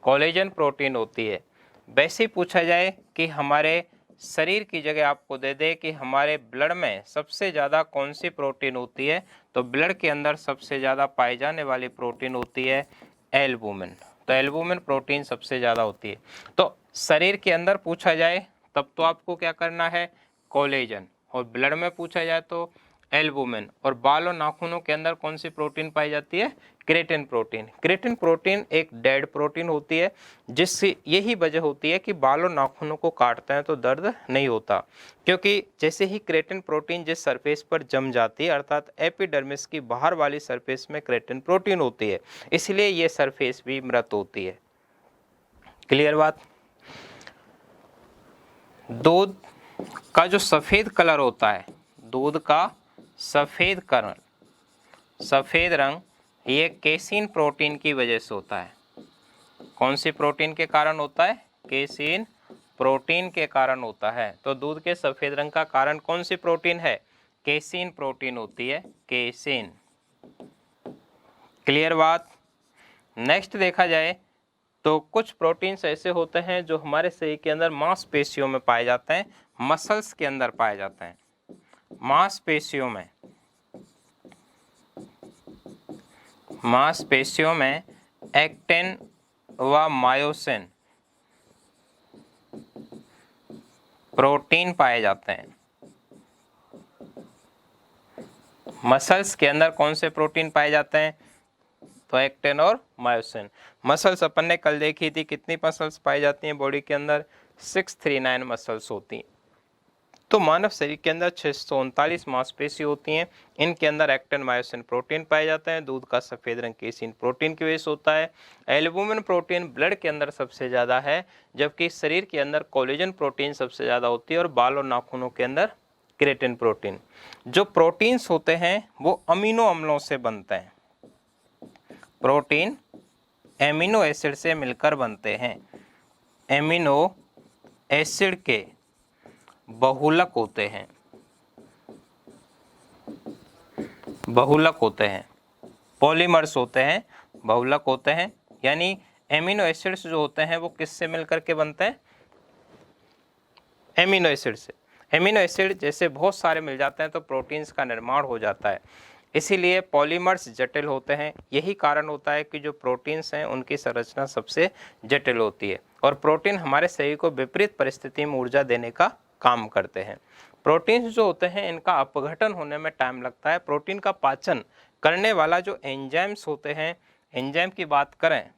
कोलेजन प्रोटीन होती है। वैसे ही पूछा जाए कि हमारे शरीर की जगह आपको दे दे कि हमारे ब्लड में सबसे ज़्यादा कौन सी प्रोटीन होती है, तो ब्लड के अंदर सबसे ज़्यादा पाई जाने वाली प्रोटीन होती है एल्बुमिन। तो एल्बुमिन प्रोटीन सबसे ज़्यादा होती है। तो शरीर के अंदर पूछा जाए तब तो आपको क्या करना है, कोलेजन, और ब्लड में पूछा जाए तो एल्बुमिन। और बाल और नाखूनों के अंदर कौन सी प्रोटीन पाई जाती है, केराटिन प्रोटीन। केराटिन प्रोटीन एक डेड प्रोटीन होती है, जिससे यही वजह होती है कि बाल और नाखूनों को काटते हैं तो दर्द नहीं होता, क्योंकि जैसे ही केराटिन प्रोटीन जिस सरफेस पर जम जाती है, अर्थात एपिडर्मिस की बाहर वाली सरफेस में केराटिन प्रोटीन होती है, इसलिए ये सरफेस भी मृत होती है। क्लियर बात। दूध का जो सफेद कलर होता है, दूध का सफेद कलर, सफेद रंग, ये केसीन प्रोटीन की वजह से होता है। कौन सी प्रोटीन के कारण होता है, केसीन प्रोटीन के कारण होता है। तो दूध के सफेद रंग का कारण कौन सी प्रोटीन है, केसीन प्रोटीन होती है, केसीन। क्लियर बात। नेक्स्ट देखा जाए तो कुछ प्रोटीन्स ऐसे होते हैं जो हमारे शरीर के अंदर मांसपेशियों में पाए जाते हैं, मसल्स के अंदर पाए जाते हैं। मांसपेशियों में एक्टिन व मायोसिन प्रोटीन पाए जाते हैं। मसल्स के अंदर कौन से प्रोटीन पाए जाते हैं, तो एक्टिन और मायोसिन। मसल्स अपन ने कल देखी थी, कितनी मसल्स पाई जाती हैं बॉडी के अंदर, 639 मसल्स होती हैं। तो मानव शरीर के अंदर 639 मांसपेशी होती हैं। इनके अंदर एक्टिन मायोसिन प्रोटीन पाए जाते हैं। दूध का सफेद रंग केसीन प्रोटीन की वजह से होता है। एल्बुमिन प्रोटीन ब्लड के अंदर सबसे ज़्यादा है, जबकि शरीर के अंदर कोलेजन प्रोटीन सबसे ज़्यादा होती है, और बाल और नाखूनों के अंदर केराटिन प्रोटीन। जो प्रोटीन्स होते हैं वो अमीनो अम्लों से बनते हैं। प्रोटीन एमिनो एसिड से मिलकर बनते हैं। एमिनो एसिड के बहुलक होते हैं, बहुलक होते हैं, पॉलीमर्स होते हैं, बहुलक होते हैं। यानी एमिनो एसिड्स जो होते हैं वो किससे मिलकर के बनते हैं, एमिनो एसिड से। एमिनो एसिड जैसे बहुत सारे मिल जाते हैं तो प्रोटीन्स का निर्माण हो जाता है, इसीलिए पॉलीमर्स जटिल होते हैं। यही कारण होता है कि जो प्रोटीन्स हैं उनकी संरचना सबसे जटिल होती है, और प्रोटीन हमारे शरीर को विपरीत परिस्थिति में ऊर्जा देने का काम करते हैं। प्रोटीन्स जो होते हैं इनका अपघटन होने में टाइम लगता है। प्रोटीन का पाचन करने वाला जो एंजाइम्स होते हैं, एंजाइम की बात करें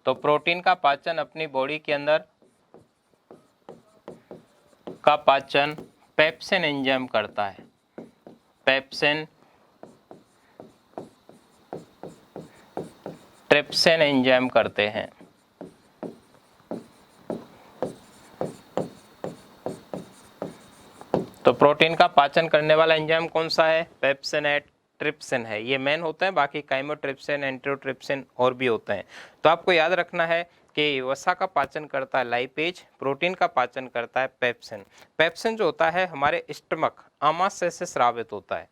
तो प्रोटीन का पाचन अपनी बॉडी के अंदर का पाचन पेप्सिन एंजाइम करता है। पेप्सिन, ट्रिप्सिन एंजाइम करते हैं। तो प्रोटीन का पाचन करने वाला एंजाइम कौन सा है? पेप्सिन है, ट्रिप्सिन है, ये मेन होते हैं। बाकी काइमोट्रिप्सिन, एंटीरोट्रिप्सिन और भी होते हैं। तो आपको याद रखना है कि वसा का पाचन करता है लाइपेज, प्रोटीन का पाचन करता है पेप्सिन। पेप्सिन जो होता है हमारे स्टमक, आमाशय से स्रावित होता है,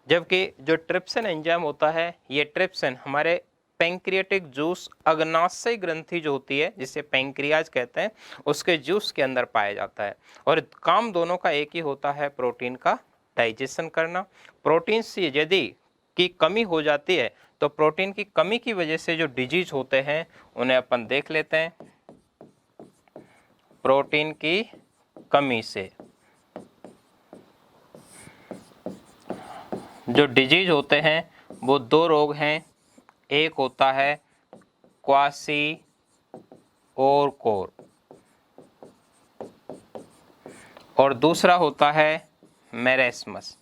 जबकि जो ट्रिप्सिन एंजाइम होता है, ये ट्रिप्सिन हमारे पैंक्रियाटिक जूस, अग्नाशय ग्रंथि जो होती है जिसे पैंक्रियाज कहते हैं, उसके जूस के अंदर पाया जाता है। और काम दोनों का एक ही होता है, प्रोटीन का डाइजेशन करना। प्रोटीन से यदि की कमी हो जाती है तो प्रोटीन की कमी की वजह से जो डिजीज होते हैं उन्हें अपन देख लेते हैं। प्रोटीन की कमी से जो डिजीज होते हैं वो दो रोग हैं। एक होता है क्वासी और कोर, और दूसरा होता है मेरेस्मस।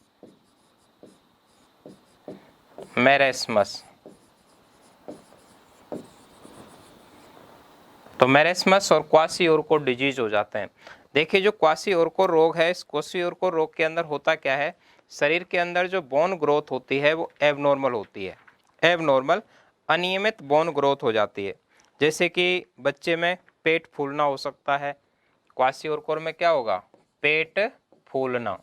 तो मेरेस्मस और क्वासी और कोर डिजीज हो जाते हैं। देखिए जो क्वासी और कोर रोग है, इस क्वासी और कोर रोग के अंदर होता क्या है, शरीर के अंदर जो बोन ग्रोथ होती है वो एबनॉर्मल होती है। एबनॉर्मल, अनियमित बोन ग्रोथ हो जाती है। जैसे कि बच्चे में पेट फूलना हो सकता है। क्वासी और कोर में क्या होगा? पेट फूलना।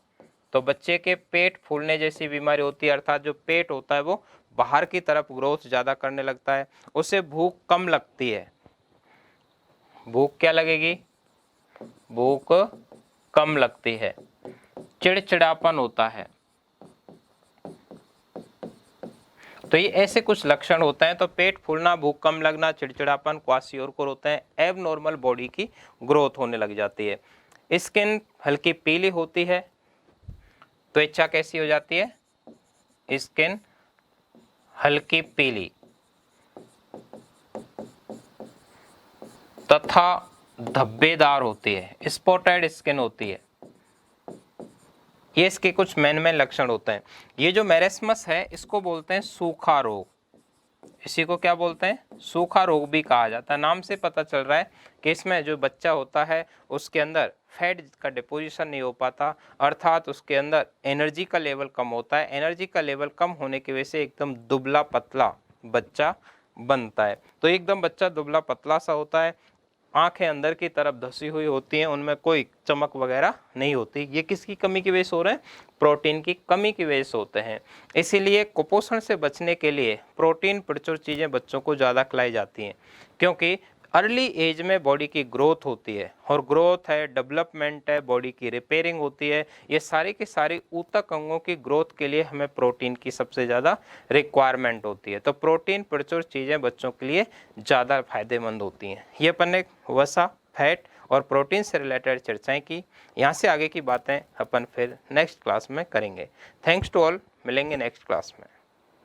तो बच्चे के पेट फूलने जैसी बीमारी होती है, अर्थात जो पेट होता है वो बाहर की तरफ ग्रोथ ज़्यादा करने लगता है। उसे भूख कम लगती है। भूख क्या लगेगी? भूख कम लगती है। चिड़चिड़ापन होता है। तो ये ऐसे कुछ लक्षण होते हैं। तो पेट फूलना, भूख कम लगना, चिड़चिड़ापन, क्वासियोरकोर होते हैं। एबनॉर्मल बॉडी की ग्रोथ होने लग जाती है। स्किन हल्की पीली होती है। त्वचा कैसी हो जाती है? स्किन हल्की पीली तथा धब्बेदार होती है, स्पॉटेड स्किन होती है। ये इसके कुछ मेन लक्षण होते हैं। ये जो मेरेस्मस है इसको बोलते हैं सूखा रोग। इसी को क्या बोलते हैं? सूखा रोग भी कहा जाता है। नाम से पता चल रहा है कि इसमें जो बच्चा होता है उसके अंदर फैट का डिपोजिशन नहीं हो पाता, अर्थात उसके अंदर एनर्जी का लेवल कम होता है। एनर्जी का लेवल कम होने की वजह से एकदम दुबला पतला बच्चा बनता है। तो एकदम बच्चा दुबला पतला सा होता है। आंखें अंदर की तरफ धसी हुई होती हैं, उनमें कोई चमक वगैरह नहीं होती। ये किसकी कमी की वजह से हो रहे हैं? प्रोटीन की कमी की वजह से होते हैं। इसीलिए कुपोषण से बचने के लिए प्रोटीन प्रचुर चीज़ें बच्चों को ज़्यादा खिलाई जाती हैं, क्योंकि अर्ली एज में बॉडी की ग्रोथ होती है, और ग्रोथ है, डेवलपमेंट है, बॉडी की रिपेयरिंग होती है। ये सारी की सारी ऊतक अंगों की ग्रोथ के लिए हमें प्रोटीन की सबसे ज़्यादा रिक्वायरमेंट होती है। तो प्रोटीन प्रचुर चीज़ें बच्चों के लिए ज़्यादा फायदेमंद होती हैं। ये अपन ने वसा, फैट और प्रोटीन से रिलेटेड चर्चाएं की। यहाँ से आगे की बातें अपन फिर नेक्स्ट क्लास में करेंगे। Thanks to all. मिलेंगे नेक्स्ट क्लास में।